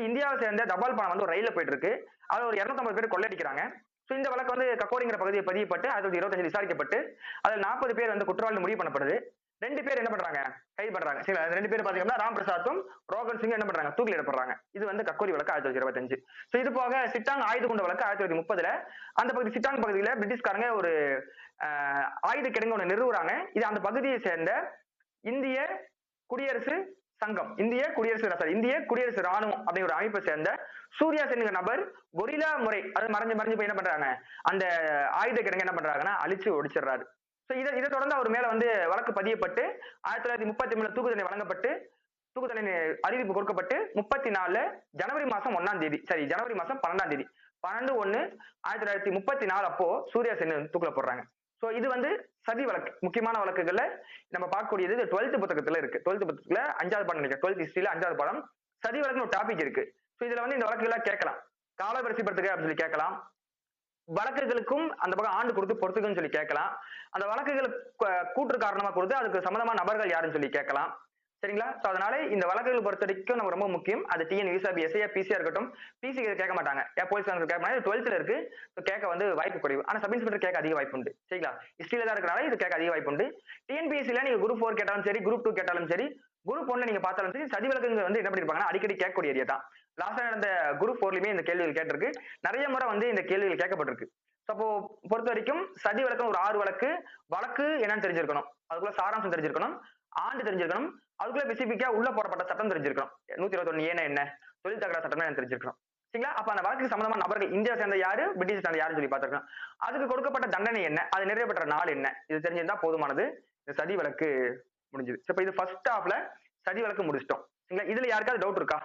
இந்தியாவை சேர்ந்த தபால் பணம் வந்து ஒரு ரயில்ல போயிட்டு இருக்கு, அது ஒரு 250 பேர் கொள்ளையடிக்கிறாங்க. இந்த வழக்கு வந்து கக்கோரிங்கிற பகுதியை பதியப்பட்டு 1925 விசாரிக்கப்பட்டு அதில் 40 பேர் வந்து குற்றவாளி முடிவு பண்ணப்படுது. 2 பேர் என்ன பண்றாங்க, கைது பண்றாங்க. சரி, 2 பேர் பாத்தீங்கன்னா ராம் பிரசாத்தும் ரோகன் சிங் என்ன பண்றாங்க, தூக்கிலிடப்படுறாங்க. இது வந்து கக்கோரி வழக்கு 1925. இது போக சிட்டாங் ஆயுத குண்ட வழக்கு 1930. அந்த பகுதி சிட்டாங் பகுதியில பிரிட்டிஷ்காரங்க ஒரு ஆயுத கிடங்கு ஒண்ணு நிறுவுறாங்க. இது அந்த பகுதியை சேர்ந்த இந்திய குடியரசு சங்கம், இந்திய குடியரசு ராணுவம் அப்படிங்கிற ஒரு அமைப்பை சேர்ந்த சூர்யா சென்கிற நபர் கொரில்லா முறை அது மறைஞ்சு போய் என்ன பண்றாங்க, அந்த ஆயுத கிடங்கு என்ன பண்றாங்கன்னா அழிச்சு ஒடிச்சிடுறாரு. இதை தொடர்ந்து அவர் மேல வந்து வழக்கு பதியப்பட்டு 1933 தூக்கு தண்டனை வழங்கப்பட்டு தூக்கு தண்டனை அறிவிப்பு கொடுக்கப்பட்டு 34 ஜனவரி மாசம் 1ஆம் தேதி ஜனவரி மாசம் 12ஆம் தேதி 12/1/1934 அப்போ சூர்யா சென் தூக்குல போடுறாங்க. சோ இது வந்து சதி வழக்கு. முக்கியமான வழக்குகள்ல நம்ம பார்க்கக்கூடியது 12th புத்தகத்துல இருக்கு. 12th புத்தகத்துல 5வது பாடம் நினைக்கிறேன், 12th ஹிஸ்டரியில 5வது பாடம் சதி வழக்குன்னு ஒரு டாபிக் இருக்கு. சோ இதுல வந்து இந்த வழக்குகளை கேட்கலாம், காலவரிசைப்படுத்துக அப்படின்னு சொல்லி கேட்கலாம், வழக்குகளுக்கும் அந்த பக்கம் ஆண்டு கொடுத்து பொறுத்துக்குன்னு சொல்லி கேட்கலாம், அந்த வழக்குகளுக்கு கூற்று காரணமா கொடுத்து அதுக்கு சம்பந்தமான நபர்கள் யாருன்னு சொல்லி கேட்கலாம் சரிங்களா. சோ அதனால இந்த வழக்குகள் பொறுத்த வரைக்கும் நம்ம ரொம்ப முக்கியம். அது டிஎன் யூசாபி எஸ்ஐயா பிசியா இருக்கட்டும், பிசி கேட்க மாட்டாங்க, போலீஸ் கேட்க மாட்டாங்க, 12th இருக்கு, கேட்க வந்து வாய்ப்பு குறைவு. ஆனா சப் இன்ஸ்பெக்டர் கேட்க அதிக வாய்ப்பு உண்டு சரிங்களா. ஹிஸ்டரியில தான் இருக்கனால இது கேட்க அதிக வாய்ப்பு உண்டு. டிஎன்பிஎஸ்சில நீங்க குரூப் 4 கேட்டாலும் சரி, குரூப் 2 கேட்டாலும் சரி, குரூப் 1 நீங்க பார்த்தாலும் சரி, சதி வழக்குங்க வந்து என்ன பண்ணிருப்பாங்கன்னா அடிக்கடி கேட்கக்கூடிய ஏரியா தான். லாஸ்டா நடந்த குரூப் 4லயுமே இந்த கேள்விகள் கேட்டிருக்கு, நிறைய முறை வந்து இந்த கேள்விகள் கேட்கப்பட்டிருக்கு. அப்போ பொறுத்த வரைக்கும் சதி வழக்கு ஒரு 6 வழக்கு என்னன்னு தெரிஞ்சிருக்கணும், அதுக்குள்ள சாராம்சம் தெரிஞ்சிருக்கணும், ஆண்டு தெரிஞ்சிருக்கணும், அதுக்குள்ள ஸ்பெசிபிக்கா உள்ள போடப்பட்ட சட்டம் தெரிஞ்சிருக்கணும். 121 என்ன, தொழில் தகராறு சட்டம் என்ன தெரிஞ்சிருக்கணும் சரிங்களா. அப்ப அந்த வழக்குக்கு சம்பந்தமான நபர்கள் இந்தியா சேர்ந்த யாரு, பிரிட்டிஷ் சேர்ந்த யாருன்னு சொல்லி பார்த்திருக்கணும். அதுக்கு கொடுக்கப்பட்ட தண்டனை என்ன, அது நிறைவேற்ற நாள் என்ன, இது தெரிஞ்சிருந்தா போதுமானது. இந்த சதி வழக்கு முடிஞ்சது. இப்ப இது ஃபர்ஸ்ட் ஹாஃப்ல சதி வழக்கு முடிச்சிட்டோம் சரிங்களா. இதுல யாருக்காவது டவுட் இருக்கா?